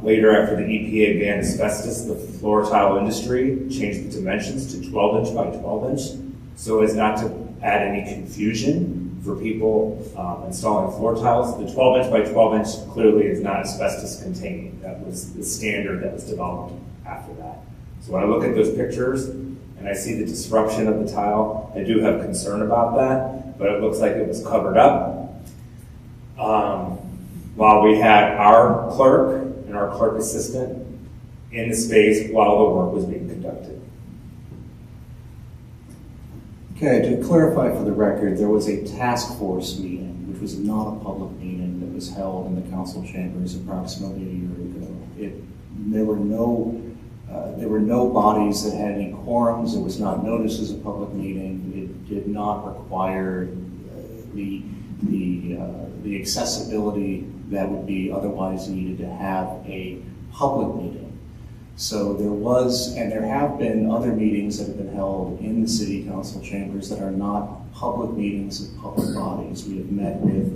Later, after the EPA banned asbestos, the floor tile industry changed the dimensions to 12-inch by 12-inch, so as not to add any confusion for people installing floor tiles. The 12-inch by 12-inch clearly is not asbestos-containing. That was the standard that was developed after that. So when I look at those pictures and I see the disruption of the tile, I do have concern about that, but it looks like it was covered up. While we had our clerk and our clerk assistant in the space while the work was being conducted. Okay, to clarify for the record, there was a task force meeting, which was not a public meeting, that was held in the council chambers approximately a year ago. There were no bodies that had any quorums. It was not noticed as a public meeting. It did not require the accessibility that would be otherwise needed to have a public meeting. So there was, and there have been other meetings that have been held in the city council chambers that are not public meetings of public bodies. We have met with,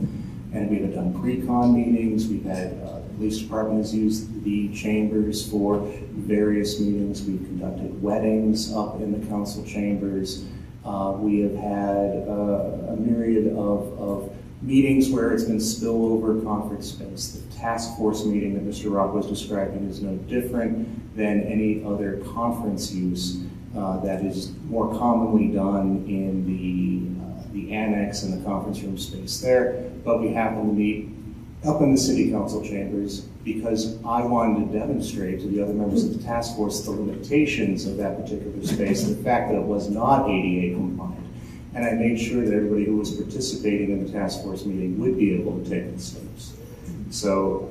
and we have done pre-con meetings. We've had, the police department has used the chambers for various meetings. We've conducted weddings up in the council chambers. We have had a myriad of meetings where it's been spillover conference space. The task force meeting that Mr. Rock was describing is no different than any other conference use that is more commonly done in the annex and the conference room space there. But we happen to meet up in the city council chambers because I wanted to demonstrate to the other members of the task force the limitations of that particular space, the fact that it was not ADA compliant. And I made sure that everybody who was participating in the task force meeting would be able to take the steps. So,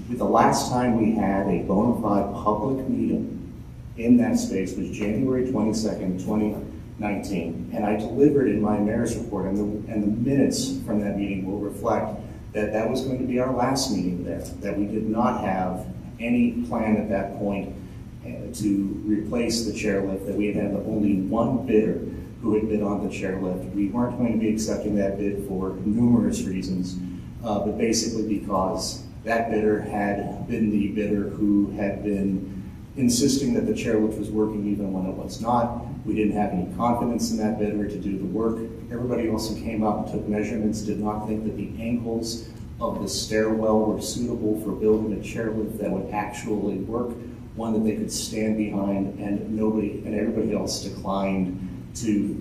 the last time we had a bona fide public meeting in that space was January 22nd, 2019. And I delivered in my mayor's report, and the minutes from that meeting will reflect that that was going to be our last meeting there, that we did not have any plan at that point to replace the chairlift, that we had had only one bidder who had bid on the chairlift. We weren't going to be accepting that bid for numerous reasons, but basically because that bidder had been the bidder who had been insisting that the chairlift was working even when it was not. We didn't have any confidence in that bidder to do the work. Everybody else who came out and took measurements did not think that the angles of the stairwell were suitable for building a chairlift that would actually work, one that they could stand behind, and everybody else declined to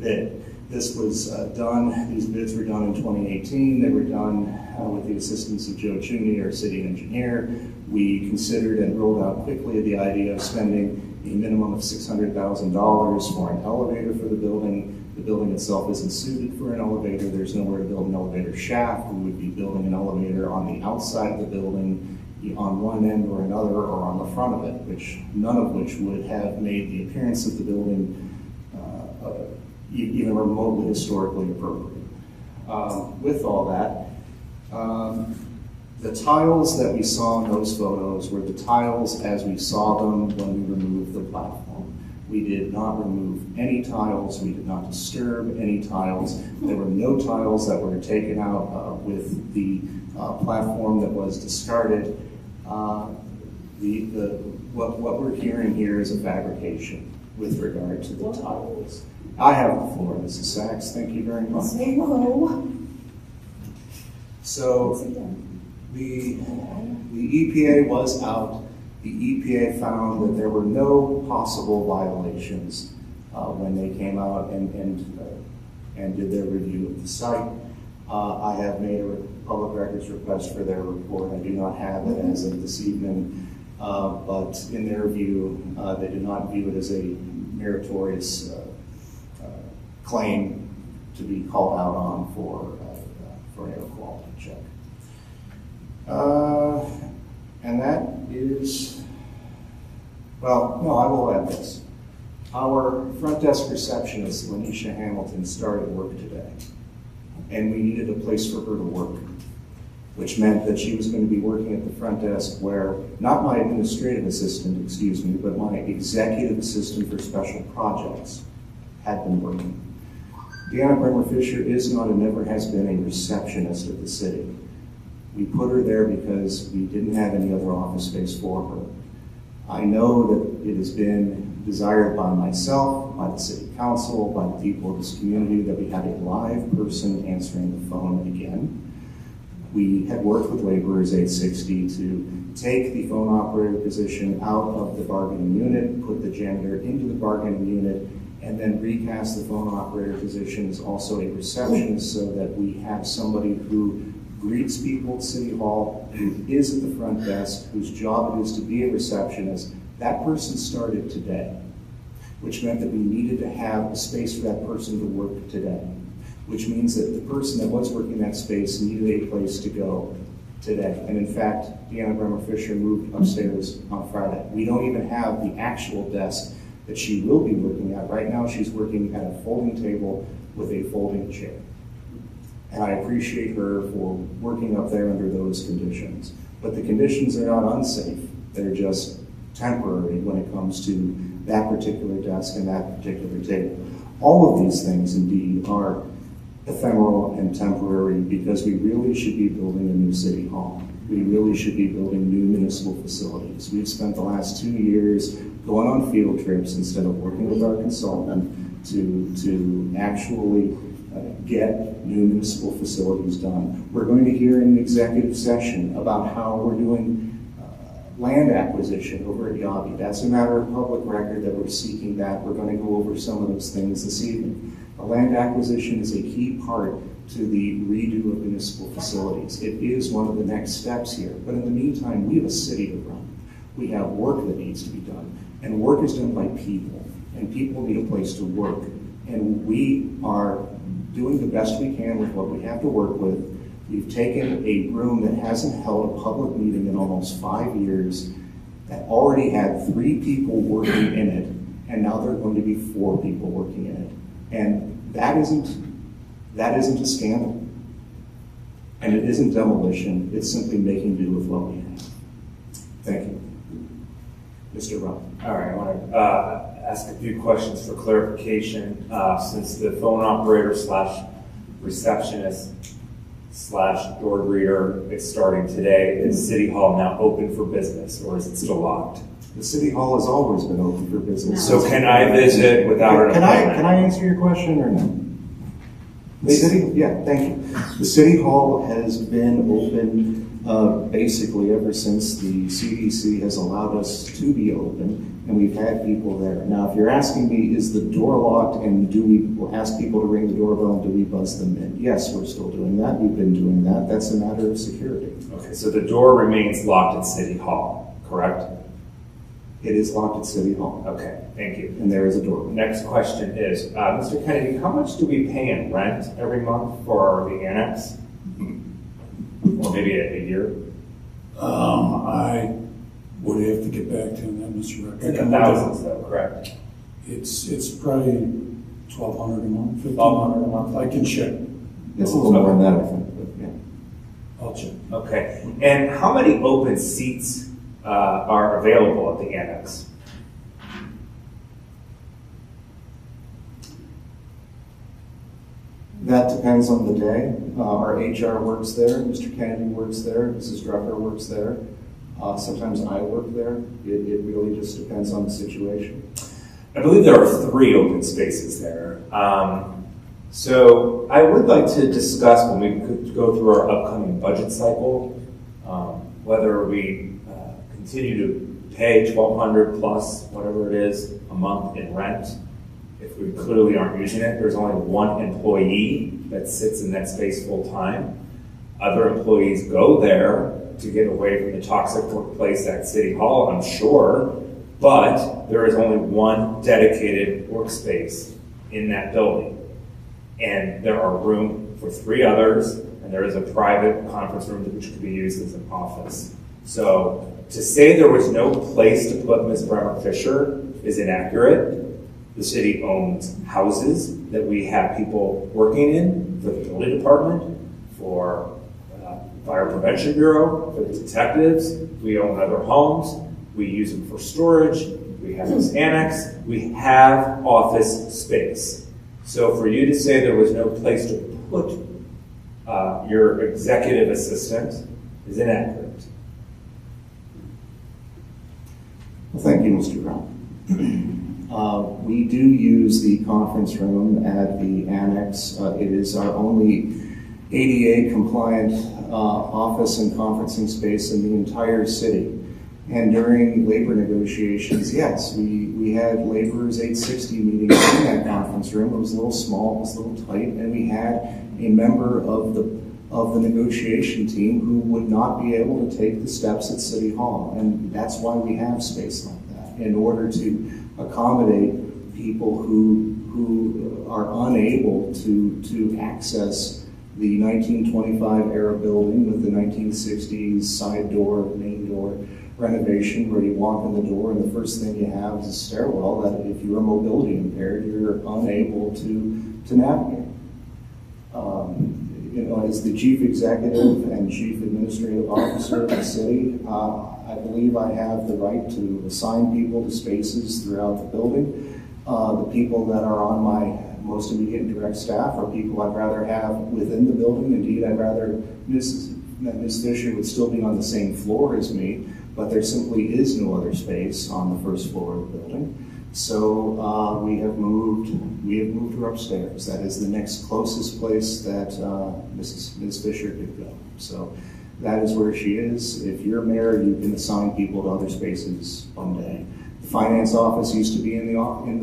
bid. This was done, these bids were done in 2018. They were done with the assistance of Joe Chuney, our city engineer. We considered and rolled out quickly the idea of spending a minimum of $600,000 for an elevator for the building. The building itself isn't suited for an elevator. There's nowhere to build an elevator shaft. We would be building an elevator on the outside of the building, on one end or another, or on the front of it, none of which would have made the appearance of the building even remotely historically appropriate. With all that, the tiles that we saw in those photos were the tiles as we saw them when we removed the platform. We did not remove any tiles. We did not disturb any tiles. There were no tiles that were taken out with the platform that was discarded. What we're hearing here is a fabrication with regard to the tiles. I have the floor, Mrs. Sachs. Thank you very much. Say hello. So the EPA was out. The EPA found that there were no possible violations when they came out and did their review of the site. I have made a public records request for their report. I do not have it as of this evening, but in their view, they did not view it as a meritorious claim to be called out on for an air quality check. And that is, well, no, I will add this. Our front desk receptionist, Lanisha Hamilton, started work today, and we needed a place for her to work, which meant that she was going to be working at the front desk where, not my administrative assistant, excuse me, but my executive assistant for special projects had been working. Deanna Bremer Fisher is not and never has been a receptionist of the city. We put her there because we didn't have any other office space for her. I know that it has been desired by myself, by the city council, by the people of this community that we have a live person answering the phone again. We had worked with Laborers 860 to take the phone operator position out of the bargaining unit, put the janitor into the bargaining unit, and then recast the phone operator position as also a receptionist so that we have somebody who greets people at City Hall, who is at the front desk, whose job it is to be a receptionist. That person started today, which meant that we needed to have a space for that person to work today, which means that the person that was working that space needed a place to go today. And in fact, Deanna Bremer Fisher moved upstairs on Friday. We don't even have the actual desk that she will be working at. Right now, she's working at a folding table with a folding chair. And I appreciate her for working up there under those conditions. But the conditions are not unsafe. They're just temporary when it comes to that particular desk and that particular table. All of these things, indeed, are ephemeral and temporary because we really should be building a new city hall. We really should be building new municipal facilities. We've spent the last 2 years going on field trips instead of working with our consultant to actually get new municipal facilities done. We're going to hear in an executive session about how we're doing land acquisition over at Yabi. That's a matter of public record that we're seeking that. We're going to go over some of those things this evening. The land acquisition is a key part to the redo of municipal facilities. It is one of the next steps here. But in the meantime, we have a city to run. We have work that needs to be done. And work is done by people. And people need a place to work. And we are doing the best we can with what we have to work with. We've taken a room that hasn't held a public meeting in almost 5 years, that already had 3 people working in it, and now there are going to be 4 people working in it. And that isn't a scandal. And it isn't demolition, it's simply making do with what we have. Thank you. Mr. Rob. All right, I want to ask a few questions for clarification. Since the phone operator / receptionist / door greeter is starting today, is City Hall now open for business, or is it still locked? The City Hall has always been open for business. So can I visit without an appointment? Can I answer your question or no? Thank you. The City Hall has been open basically ever since the CDC has allowed us to be open, and we've had people there. Now, if you're asking me, is the door locked, and do we ask people to ring the doorbell, and do we buzz them in? Yes, we're still doing that. We've been doing that. That's a matter of security. Okay, so the door remains locked at City Hall, correct? It is locked at City Hall. Okay, thank you. And there is a door. Next question is, Mr. Kennedy, how much do we pay in rent every month for the annex? Or maybe a year? I would have to get back to you on that, Mr. Rick. It's in the thousands though, correct? It's probably $1,200 a month, $1,200 a month. I can check. It's a little more than that, I think, but yeah. I'll check. Okay, and how many open seats are available at the annex? That depends on the day. Our HR works there, Mr. Kennedy works there, Mrs. Drucker works there. Sometimes I work there. It really just depends on the situation. I believe there are 3 open spaces there. So I would like to discuss, when we could go through our upcoming budget cycle, whether we continue to pay $1,200 plus whatever it is a month in rent, if we clearly aren't using it, there's only one employee that sits in that space full time. Other employees go there to get away from the toxic workplace at City Hall, I'm sure, but there is only one dedicated workspace in that building. And there are room for 3 others, and there is a private conference room which could be used as an office. So to say there was no place to put Ms. Bremer Fisher is inaccurate. The city owns houses that we have people working in for the building department, for Fire Prevention Bureau, for the detectives. We own other homes. We use them for storage. We have this annex. We have office space. So for you to say there was no place to put your executive assistant is inaccurate. Well, thank you, Mr. Brown. We do use the conference room at the annex. It is our only ADA compliant office and conferencing space in the entire city. And during labor negotiations, yes, we had laborers 860 meetings in that conference room. It was a little small, it was a little tight, and we had a member of the negotiation team who would not be able to take the steps at City Hall. And that's why we have space like that, in order to accommodate people who are unable to access the 1925 era building with the 1960s side door, main door renovation, where you walk in the door and the first thing you have is a stairwell that if you're mobility impaired, you're unable to navigate. As the chief executive and chief administrative officer of the city, I believe I have the right to assign people to spaces throughout the building. The people that are on my most immediate and direct staff are people I'd rather have within the building. Indeed, I'd rather Ms. Fisher would still be on the same floor as me, but there simply is no other space on the first floor of the building. So we have moved her upstairs. That is the next closest place that Ms. Fisher could go. So that is where she is. If you're mayor, you can assign people to other spaces one day. The finance office used to be in the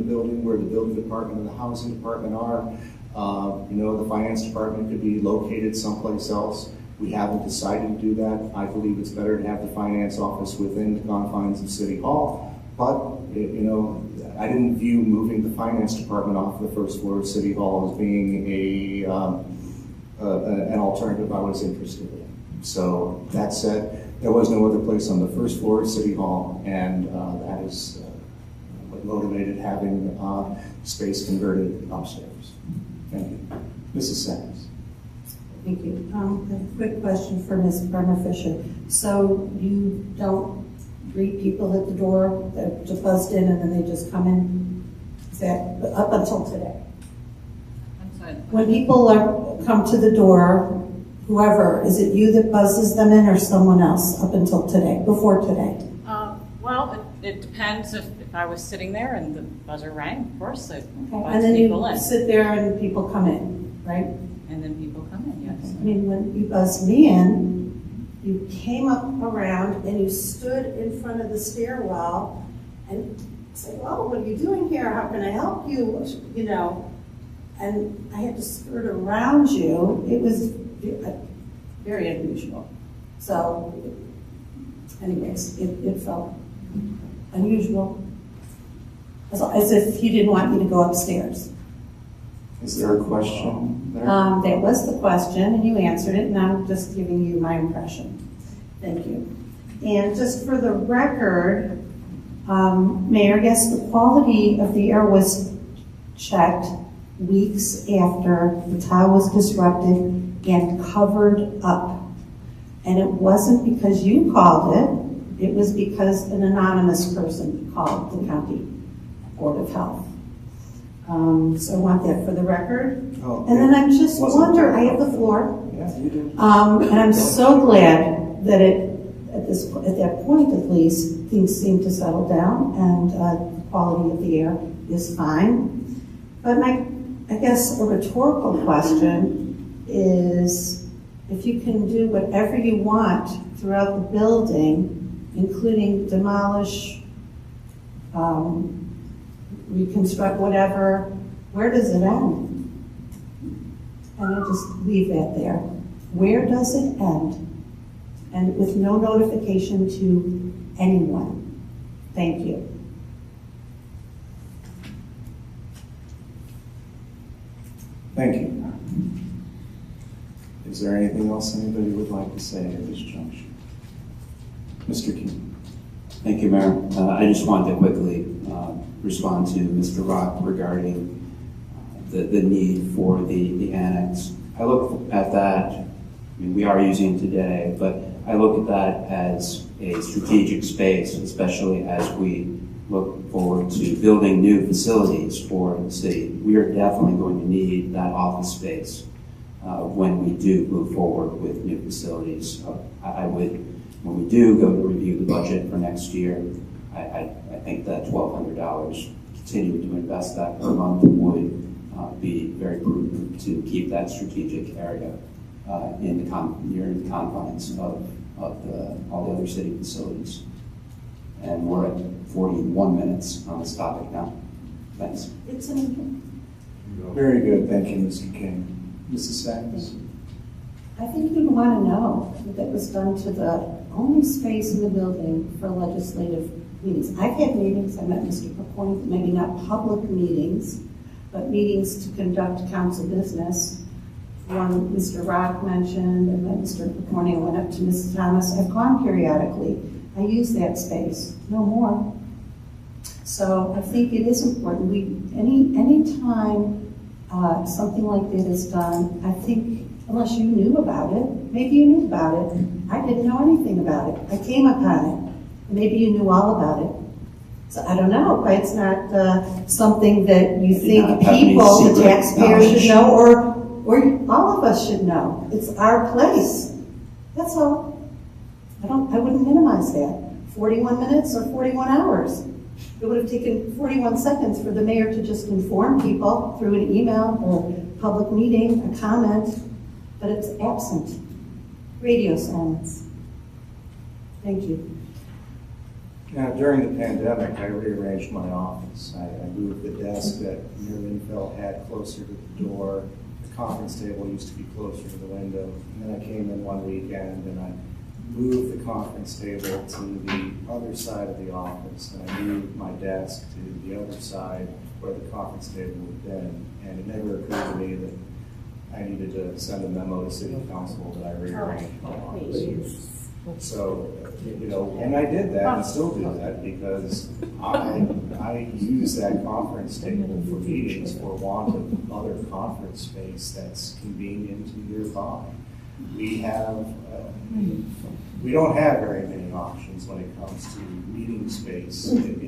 building where the building department and the housing department are. The finance department could be located someplace else. We haven't decided to do that. I believe it's better to have the finance office within the confines of City Hall. But, I didn't view moving the finance department off the first floor of City Hall as being an alternative I was interested in. So that said, there was no other place on the first floor of City Hall, and that is what motivated having space converted upstairs. Thank you. Mrs. Sanders. Thank you. A quick question for Ms. Bremer Fisher. So you don't greet people at the door that just buzzed in and then they just come in? Is that up until today? I'm sorry. When people come to the door, whoever, is it you that buzzes them in or someone else up until today, before today? Well, it depends if I was sitting there and the buzzer rang, of course, I'd buzz And then people you in. sit there and people come in, right? And then people come in, yes. I mean, when you buzzed me in, you came up around and you stood in front of the stairwell and said, well, what are you doing here? How can I help you? And I had to skirt around you. It was very unusual. So, anyways, it felt unusual. As if you didn't want me to go upstairs. Is there a question there? That was the question, and you answered it, and I'm just giving you my impression. Thank you. And just for the record, Mayor, yes, the quality of the air was checked weeks after the tile was disrupted and covered up. And it wasn't because you called it, it was because an anonymous person called the County Board of Health. So I want that for the record. Oh, and then I'm just wondering, I have the floor. Yeah, you do. And I'm so glad that at that point at least, things seem to settle down and the quality of the air is fine. But I guess a rhetorical question is, if you can do whatever you want throughout the building, including demolish reconstruct whatever, where does it end? And I just leave that there. Where does it end? And with no notification to anyone. Thank you. Thank you. Is there anything else anybody would like to say at this juncture? Mr. King. Thank you, Mayor. I just wanted to quickly respond to Mr. Rock regarding the need for the annex. I look at that, I mean, we are using it today, but I look at that as a strategic space, especially as we look forward to building new facilities for the city. We are definitely going to need that office space when we do move forward with new facilities. When we do go to review the budget for next year, I think that $1,200, continuing to invest that per month would be very prudent to keep that strategic area near the confines of all the other city facilities. And we're at 41 minutes on this topic now. Thanks. It's an Very good, thank you, Mr. King. Mrs. Sachs? I think you'd want to know that was done to the only space in the building for legislative meetings. I've had meetings, I met Mr. Pokorny, maybe not public meetings, but meetings to conduct council business. One Mr. Rock mentioned, and then Mr. Pokorny went up to Mrs. Thomas. I've gone periodically. I use that space, no more. So I think it is important. Any time something like that is done, I think, unless you knew about it, maybe you knew about it. I didn't know anything about it. I came upon it. Maybe you knew all about it. So I don't know why it's not something that you think people, the taxpayers, should know, or all of us should know. It's our place. That's all. I wouldn't minimize that. 41 minutes or 41 hours. It would have taken 41 seconds for the mayor to just inform people through an email or public meeting, a comment, but it's absent. Radio silence. Thank you. Now, during the pandemic, I rearranged my office. I moved the desk that Mayor Linfeld had closer to the door. The conference table used to be closer to the window. And then I came in one weekend and I moved the conference table to the other side of the office, and I moved my desk to the other side where the conference table would have been. And it never occurred to me that I needed to send a memo to City Council that I rearranged my office. So, and I did that and still do that because I use that conference table for meetings for want of other conference space that's convenient and nearby. We don't have very many options when it comes to meeting space in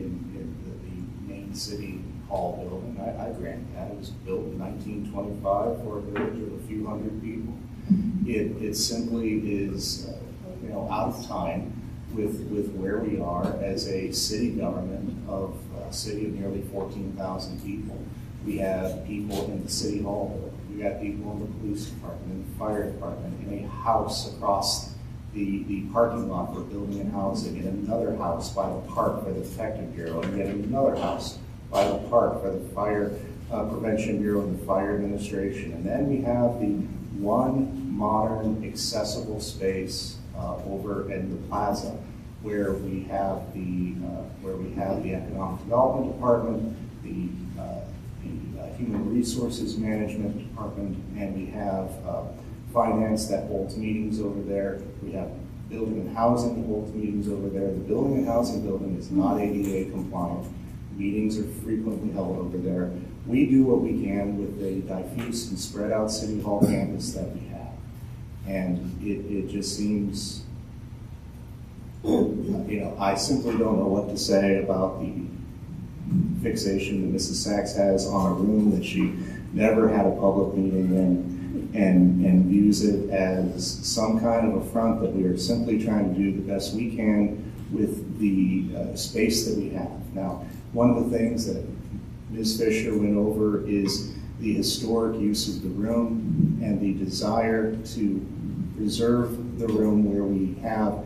the main city hall building. I grant that. It was built in 1925 for a village of a few hundred people. It simply is out of time with where we are as a city government of a city of nearly 14,000 people. We have people in the city hall building. We got people in the police department, in the fire department, in a house across the parking lot for building and housing, in another house by the park for the detective bureau, and yet another house by the park for the fire prevention bureau and the fire administration. And then we have the one modern accessible space over in the plaza where we have the economic development department, the human resources management department, and we have finance that holds meetings over there. We have building and housing that holds meetings over there. The building and housing building is not ADA compliant. Meetings are frequently held over there. We do what we can with the diffuse and spread out City Hall campus that we have. And it just seems, I simply don't know what to say about the fixation that Mrs. Sachs has on a room that she never had a public meeting in, and views it as some kind of affront that we are simply trying to do the best we can with the space that we have. Now, one of the things that Ms. Fisher went over is the historic use of the room and the desire to preserve the room where we have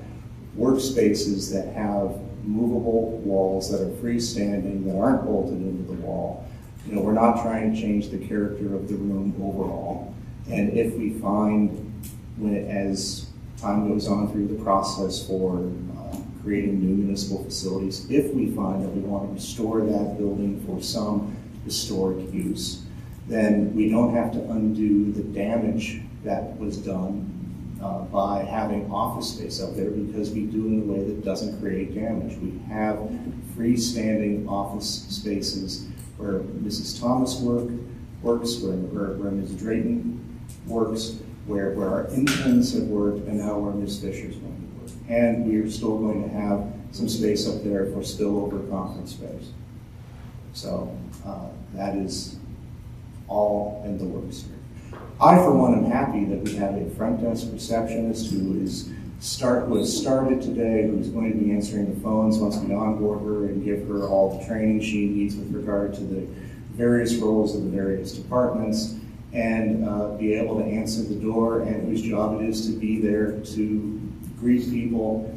workspaces that have movable walls that are freestanding, that aren't bolted into the wall. You know, we're not trying to change the character of the room overall. And if we find, as time goes on through the process for creating new municipal facilities, if we find that we want to restore that building for some historic use, then we don't have to undo the damage that was done by having office space up there, because we do it in a way that doesn't create damage. We have freestanding office spaces where Mrs. Thomas works, where Ms. Drayton works, where our interns have worked, and now where Ms. Fisher's going to work. And we are still going to have some space up there for spillover conference space. So that is all in the works here. I, for one, am happy that we have a front desk receptionist who was started today, who's going to be answering the phones once we onboard her and give her all the training she needs with regard to the various roles of the various departments, and be able to answer the door, and whose job it is to be there to greet people,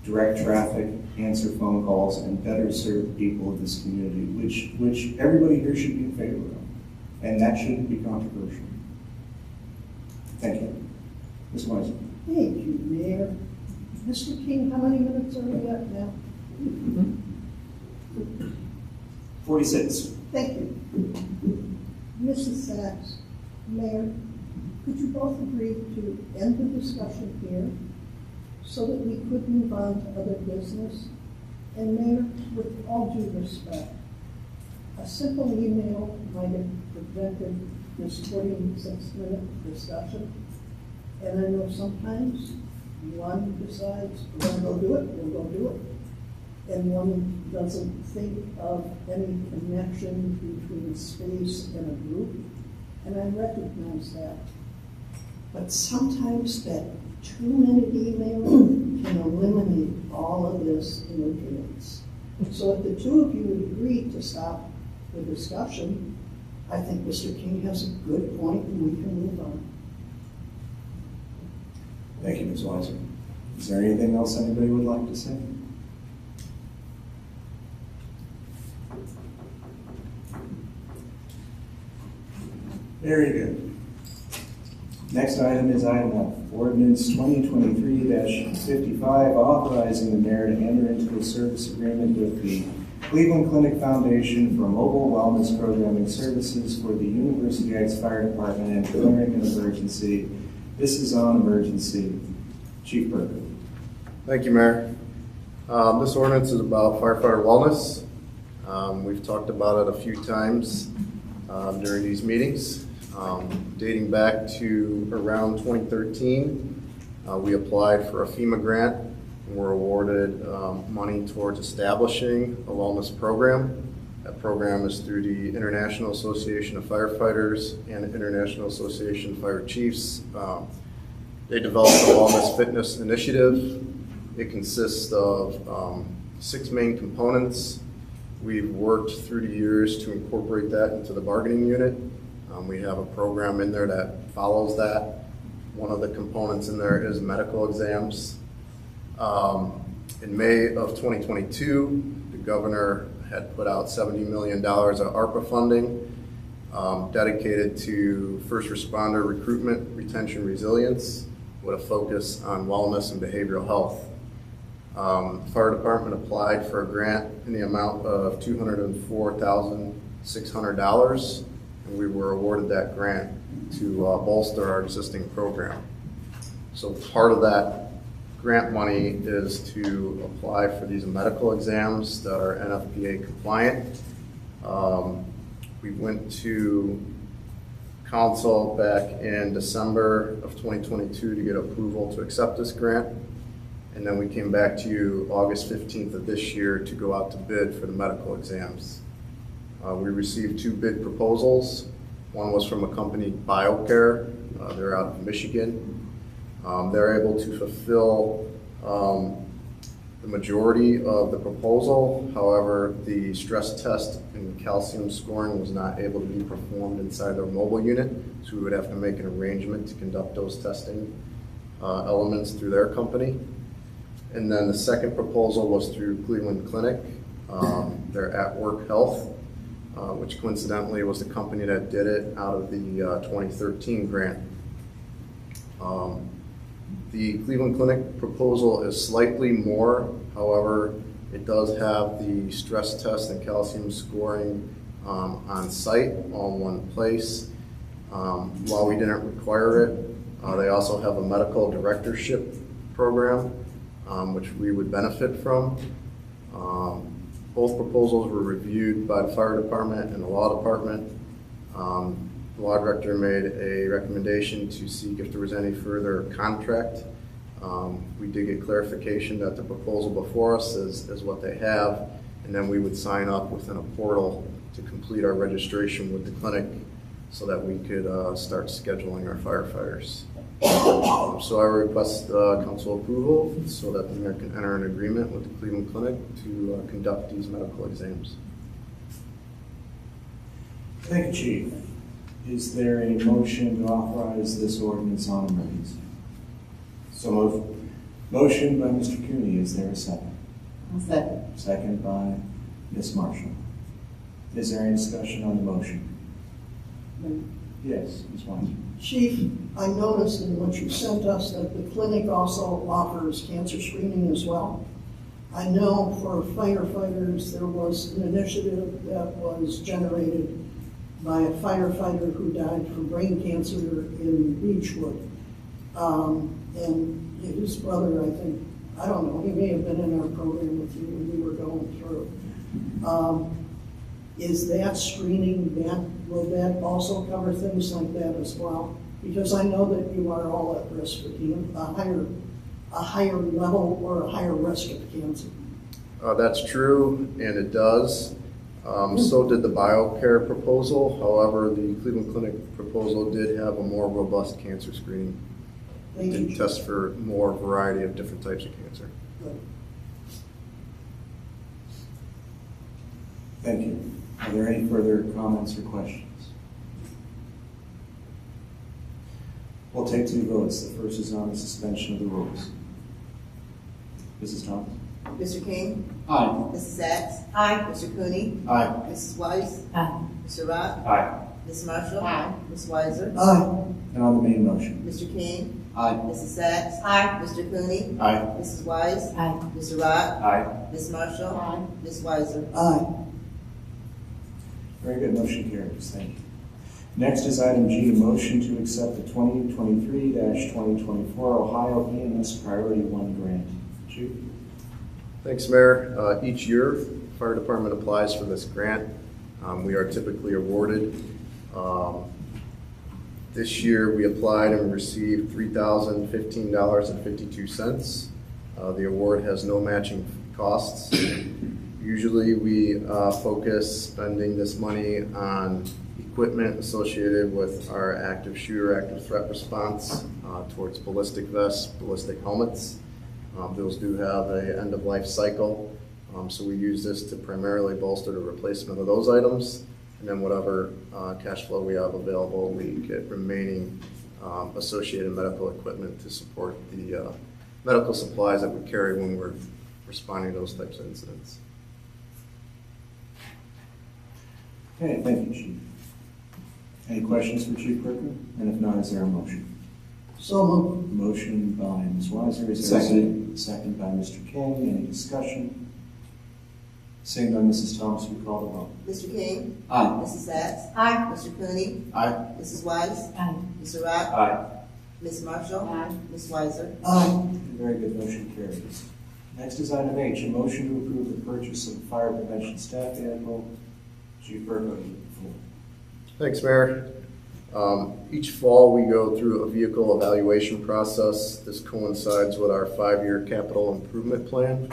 direct traffic, answer phone calls, and better serve people of this community, which everybody here should be in favor of. And that shouldn't be controversial. Thank you. Ms. Weiser. Thank you, Mayor. Mr. King, how many minutes are we at now? 46. Thank you. Mrs. Sachs, Mayor, could you both agree to end the discussion here so that we could move on to other business? And Mayor, with all due respect, a simple email might have prevented this 46-minute discussion. And I know sometimes one decides, we're going to go do it, we'll go do it. And one doesn't think of any connection between space and a group. And I recognize that. But sometimes that 2-minute email can eliminate all of this in advance. So if the two of you would agree to stop the discussion, I think Mr. King has a good point and we can move on. Thank you, Ms. Weiser. Is there anything else anybody would like to say? Very good. Next item is item F, ordinance 2023-55, authorizing the mayor to enter into a service agreement with the Cleveland Clinic Foundation for mobile wellness programming services for the University Heights Fire Department and declaring an emergency. This is on emergency. Chief Burger. Thank you, Mayor. This ordinance is about firefighter wellness. We've talked about it a few times during these meetings. Dating back to around 2013, we applied for a FEMA grant and were awarded money towards establishing a wellness program. That program is through the International Association of Firefighters and the International Association of Fire Chiefs. They developed a wellness fitness initiative. It consists of 6 main components. We've worked through the years to incorporate that into the bargaining unit. We have a program in there that follows that. One of the components in there is medical exams. In May of 2022, the governor had put out $70 million of ARPA funding dedicated to first responder recruitment, retention, resilience, with a focus on wellness and behavioral health. The fire department applied for a grant in the amount of $204,600, and we were awarded that grant to bolster our existing program. So part of that grant money is to apply for these medical exams that are NFPA compliant. We went to council back in December of 2022 to get approval to accept this grant. And then we came back to you August 15th of this year to go out to bid for the medical exams. We received 2 bid proposals. One was from a company, BioCare. They're out of Michigan. They're able to fulfill the majority of the proposal. However, the stress test and calcium scoring was not able to be performed inside their mobile unit, so we would have to make an arrangement to conduct those testing elements through their company. And then the second proposal was through Cleveland Clinic. They're At Work Health, which coincidentally was the company that did it out of the 2013 grant. The Cleveland Clinic proposal is slightly more, however, it does have the stress test and calcium scoring on site, all in one place. While we didn't require it, they also have a medical directorship program, which we would benefit from. Both proposals were reviewed by the fire department and the law department. The law director made a recommendation to see if there was any further contract. We did get clarification that the proposal before us is what they have, and then we would sign up within a portal to complete our registration with the clinic so that we could start scheduling our firefighters. So I request council approval so that the mayor can enter an agreement with the Cleveland Clinic to conduct these medical exams. Thank you, Chief. Is there a motion to authorize this ordinance on emergency? So moved. Motion by Mr. Cooney. Is there a second? Second. Second by Ms. Marshall. Is there any discussion on the motion? Yes, Ms. Weiser. Chief, I noticed in what you sent us that the clinic also offers cancer screening as well. I know for firefighters, there was an initiative that was generated by a firefighter who died from brain cancer in Beechwood. And his brother, I think, I don't know, he may have been in our program with you when we were going through. Is that screening, will that also cover things like that as well? Because I know that you are all at risk for a higher level or a higher risk of cancer. That's true, and it does. So did the BioCare proposal. However, the Cleveland Clinic proposal did have a more robust cancer screening. Thank you. To test for more variety of different types of cancer. Good. Thank you. Are there any further comments or questions? We'll take two votes. The first is on the suspension of the rules. Mrs. Thomas? Mr. King? Aye. Mrs. Sacks? Aye. Mr. Cooney? Aye. Mrs. Weiss? Aye. Mr. Rock? Aye. Ms. Marshall? Aye. Ms. Weiser? Aye. And on the main motion? Mr. King? Aye. Mrs. Sacks? Aye. Mr. Cooney? Aye. Mrs. Weiss? Aye. Mr. Rock? Aye. Ms. Marshall? Aye. Ms. Weiser? Aye. Very good, motion carries, thank you. Next is item G, motion to accept the 2023-2024 Ohio EMS Priority 1 grant. Chief? Thanks, Mayor. Each year, the fire department applies for this grant. We are typically awarded. This year, we applied and received $3,015.52. The award has no matching costs. Usually, we focus spending this money on equipment associated with our active shooter, active threat response towards ballistic vests, ballistic helmets. Those do have an end-of-life cycle, so we use this to primarily bolster the replacement of those items, and then whatever cash flow we have available, we get remaining associated medical equipment to support the medical supplies that we carry when we're responding to those types of incidents. Okay, thank you, Chief. Any questions for Chief Bricker? And if not, is there a motion? So moved. Motion by Ms. Weiser. Is there a second? Second by Mr. King. Any discussion? Seeing none, Mrs. Thomas, we call the vote. Mr. King? Aye. Mrs. Sacks? Aye. Mr. Cooney? Aye. Mrs. Weiss? Aye. Mr. Rock? Aye. Ms. Marshall? Aye. Ms. Weiser? Aye. Very good, motion carries. Next is item H, a motion to approve the purchase of fire prevention staff vehicle. Chief Bricker, you have the floor. Thanks, Mayor. Each fall, we go through a vehicle evaluation process. This coincides with our 5-year capital improvement plan.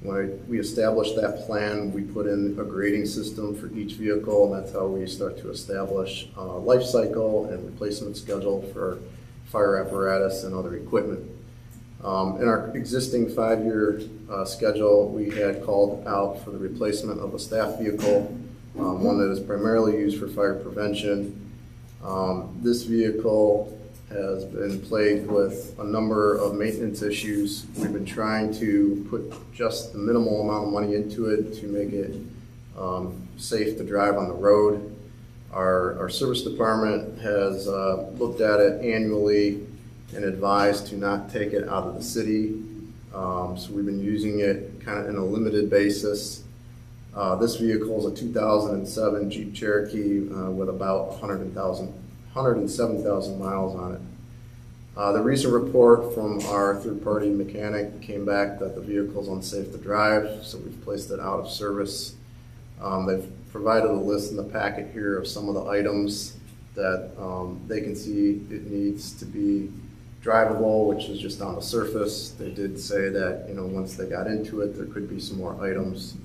When we established that plan, we put in a grading system for each vehicle, and that's how we start to establish a life cycle and replacement schedule for fire apparatus and other equipment. In our existing 5-year schedule, we had called out for the replacement of a staff vehicle, one that is primarily used for fire prevention. This vehicle has been plagued with a number of maintenance issues. We've been trying to put just the minimal amount of money into it to make it safe to drive on the road. Our service department has looked at it annually and advised to not take it out of the city. So we've been using it kind of in a limited basis. This vehicle is a 2007 Jeep Cherokee with about 107,000 miles on it. The recent report from our third-party mechanic came back that the vehicle is unsafe to drive, so we've placed it out of service. They've provided a list in the packet here of some of the items that they can see it needs to be drivable, which is just on the surface. They did say that, you know, once they got into it, there could be some more items.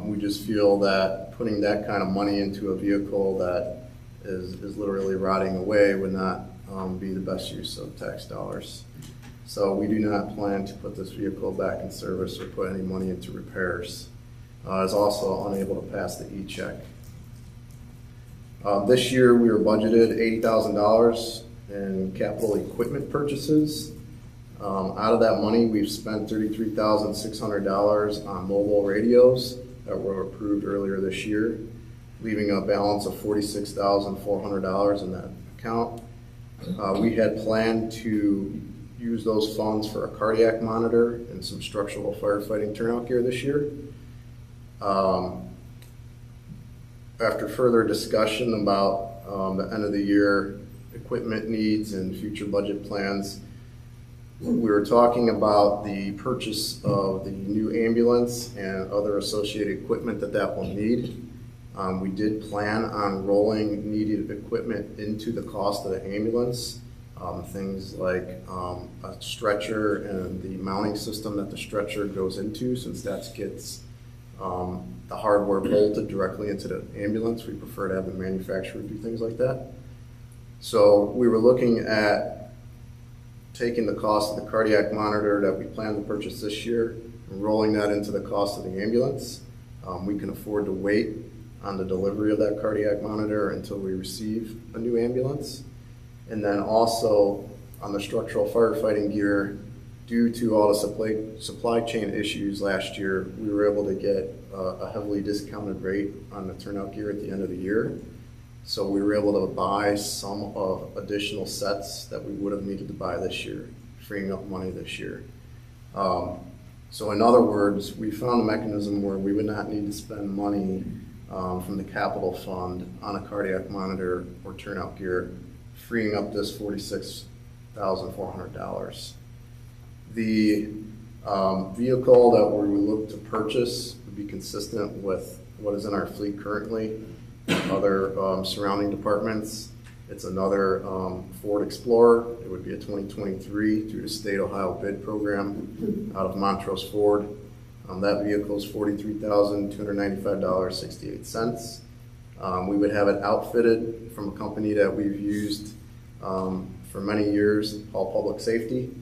We just feel that putting that kind of money into a vehicle that is literally rotting away would not be the best use of tax dollars. So we do not plan to put this vehicle back in service or put any money into repairs. It's also unable to pass the e-check. This year we were budgeted $80,000 in capital equipment purchases. Out of that money, we've spent $33,600 on mobile radios that were approved earlier this year, leaving a balance of $46,400 in that account. We had planned to use those funds for a cardiac monitor and some structural firefighting turnout gear this year. After further discussion about the end of the year equipment needs and future budget plans, we were talking about the purchase of the new ambulance and other associated equipment that will need. We did plan on rolling needed equipment into the cost of the ambulance. Things like a stretcher and the mounting system that the stretcher goes into, since that gets the hardware bolted directly into the ambulance. We prefer to have the manufacturer do things like that. So we were looking at taking the cost of the cardiac monitor that we plan to purchase this year and rolling that into the cost of the ambulance. We can afford to wait on the delivery of that cardiac monitor until we receive a new ambulance. And then also on the structural firefighting gear, due to all the supply chain issues last year, we were able to get a heavily discounted rate on the turnout gear at the end of the year. So we were able to buy some of additional sets that we would have needed to buy this year, freeing up money this year. So in other words, we found a mechanism where we would not need to spend money from the capital fund on a cardiac monitor or turnout gear, freeing up this $46,400. The vehicle that we would look to purchase would be consistent with what is in our fleet currently, other surrounding departments. It's another Ford Explorer. It would be a 2023 through the State Ohio bid program out of Montrose Ford. That vehicle is $43,295.68. We would have it outfitted from a company that we've used for many years, Hall Public Safety.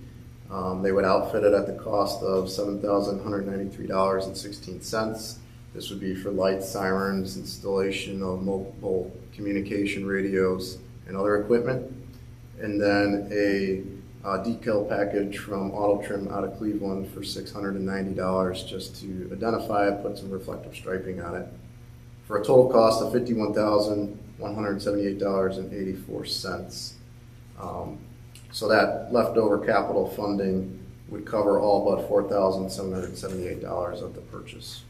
They would outfit it at the cost of $7,193.16. This would be for lights, sirens, installation of mobile communication radios and other equipment. And then a decal package from Auto Trim out of Cleveland for $690 just to identify it, put some reflective striping on it, for a total cost of $51,178.84. So that leftover capital funding would cover all but $4,778 of the purchase.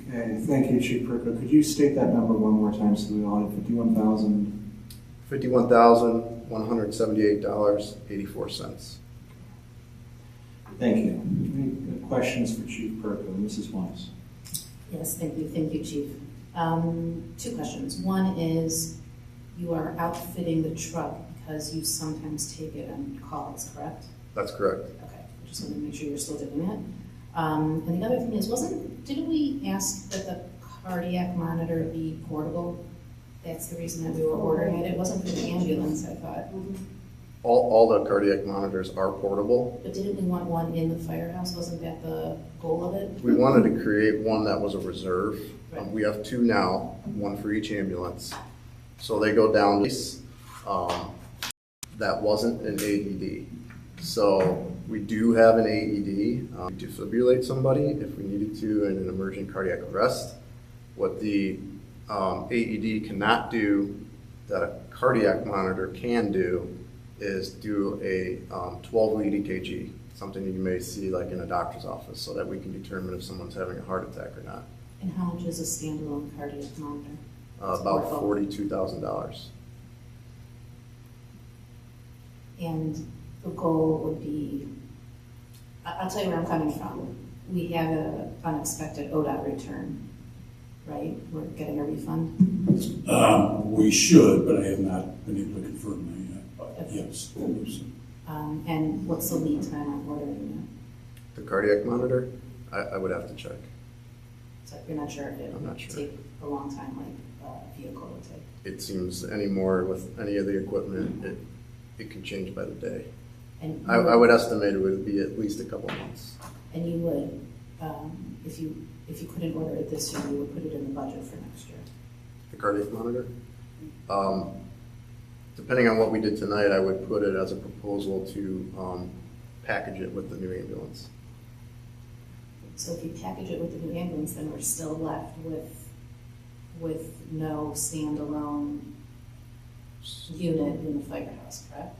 Okay, thank you, Chief Perko. Could you state that number one more time so we all have $51,178.84. Thank you. Any questions for Chief Perko? Mrs. Weiss. Yes, thank you, Chief. Two questions. One is, you are outfitting the truck because you sometimes take it on calls, correct? That's correct. Okay, I just want to make sure you're still doing it. And the other thing is, didn't we ask that the cardiac monitor be portable? That's the reason that we were ordering it. It wasn't for the ambulance, I thought. All the cardiac monitors are portable. But didn't we want one in the firehouse? Wasn't that the goal of it? We wanted to create one that was a reserve. Right. We have two now, one for each ambulance. So they go down that wasn't an AED. So we do have an AED to defibrillate somebody if we needed to in an emergent cardiac arrest. What the AED cannot do that a cardiac monitor can do is do a 12-lead EKG, something you may see like in a doctor's office, so that we can determine if someone's having a heart attack or not. And how much is a standalone cardiac monitor? About $42,000. And the goal would be, I'll tell you where I'm coming from. We have an unexpected ODOT return, right? We're getting a refund. We should, but I have not been able to confirm that yet. But yes. And what's the lead time on ordering The cardiac monitor, I would have to check. it? So you're not sure if it I'm not would sure. take a long time like a vehicle would take? It seems anymore with any of the equipment, it can change by the day. And I would estimate it would be at least a couple of months. And you would, if you couldn't order it this year, you would put it in the budget for next year? The cardiac monitor? Depending on what we did tonight, I would put it as a proposal to package it with the new ambulance. So if you package it with the new ambulance, then we're still left with no standalone unit in the firehouse, correct?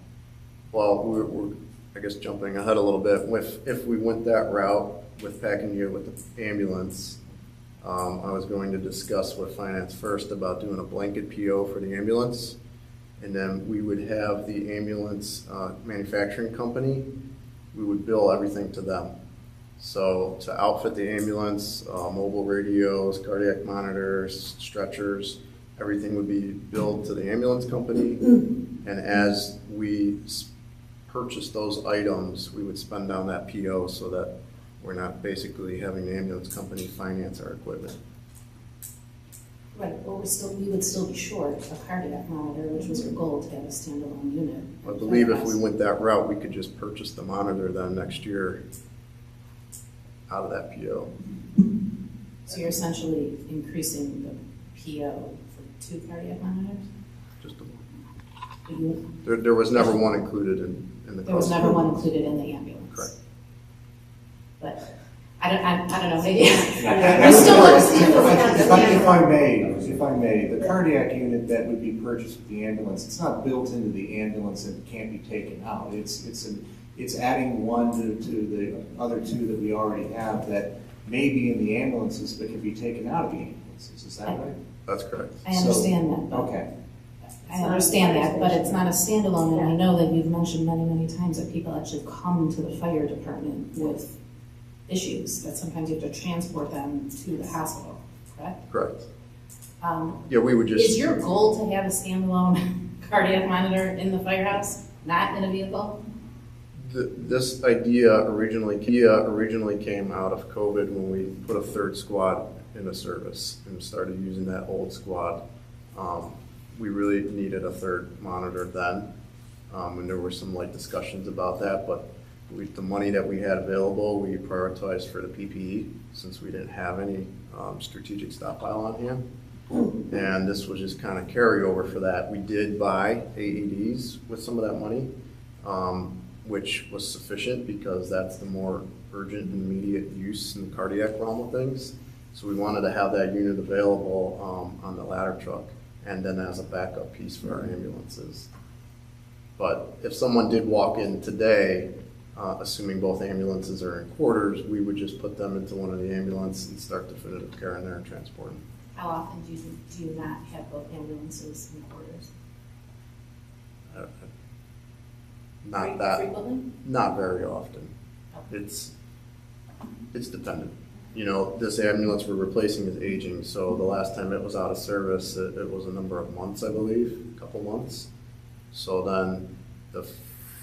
Well, we're I guess jumping ahead a little bit, if we went that route with packaging it with the ambulance, I was going to discuss with finance first about doing a blanket PO for the ambulance, and then we would have the ambulance manufacturing company, we would bill everything to them. So to outfit the ambulance, mobile radios, cardiac monitors, stretchers, everything would be billed to the ambulance company, and as we purchase those items, we would spend down that PO so that we're not basically having the ambulance company finance our equipment. Right, but we would still be short a cardiac monitor, which was our goal, to have a standalone unit. I believe if we went that route, we could just purchase the monitor then next year out of that PO. So you're essentially increasing the PO for 2 cardiac monitors? Just the one. You- There was never one included in the cost. There was never one included in the ambulance? Correct. But I don't know, maybe. If I may, the cardiac unit that would be purchased with the ambulance, it's not built into the ambulance and can't be taken out. It's adding one to the other 2 that we already have that may be in the ambulances but can be taken out of the ambulances. Is that right? That's correct. I understand that. But Okay. I understand that, but it's not a standalone, and I know that you've mentioned many, many times that people actually come to the fire department with issues, that sometimes you have to transport them to the hospital, correct? Correct. Yeah, we would just. Is your goal to have a standalone cardiac monitor in the firehouse, not in a vehicle? This idea originally came out of COVID when we put a 3rd squad into service and started using that old squad. We really needed a 3rd monitor then, and there were some light discussions about that, but the money that we had available, we prioritized for the PPE since we didn't have any strategic stockpile on hand. And this was just kind of carryover for that. We did buy AEDs with some of that money, which was sufficient because that's the more urgent and immediate use in the cardiac realm of things. So we wanted to have that unit available on the ladder truck and then as a backup piece for our ambulances. But if someone did walk in today, assuming both ambulances are in quarters, we would just put them into one of the ambulances and start definitive care in there and transport them. How often do you not have both ambulances in quarters? Frequently? Not very often. It's dependent. You know, this ambulance we're replacing is aging, so the last time it was out of service, it was a number of months, I believe, a couple months. So then the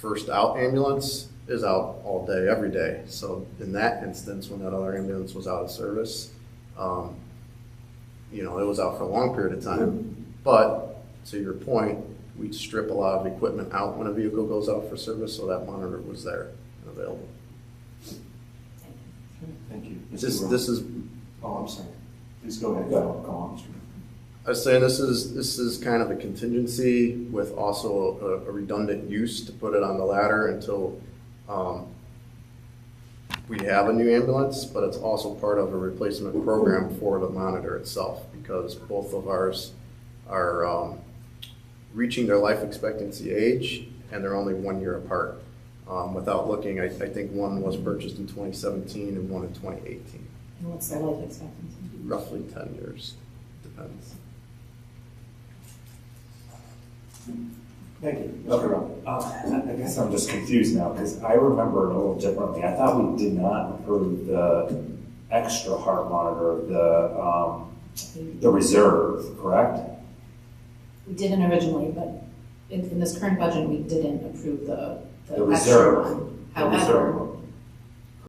first out ambulance is out all day, every day. So in that instance, when that other ambulance was out of service, you know, it was out for a long period of time. But to your point, we strip a lot of equipment out when a vehicle goes out for service, so that monitor was there and available. Thank you. This is. Oh, I'm sorry. Please go ahead. Go on, Mr. I was saying this is kind of a contingency with also a redundant use to put it on the ladder until we have a new ambulance, but it's also part of a replacement program for the monitor itself, because both of ours are reaching their life expectancy age, and they're only 1 year apart. Without looking, I think one was purchased in 2017 and one in 2018. And what's their life expectancy? Roughly 10 years, depends. Thank you. Okay. I guess I'm just confused now, because I remember it a little differently. I thought we did not approve the extra heart monitor, the reserve, correct? We didn't originally, but in this current budget, we didn't approve the The extra reserve. one. The However, reserve.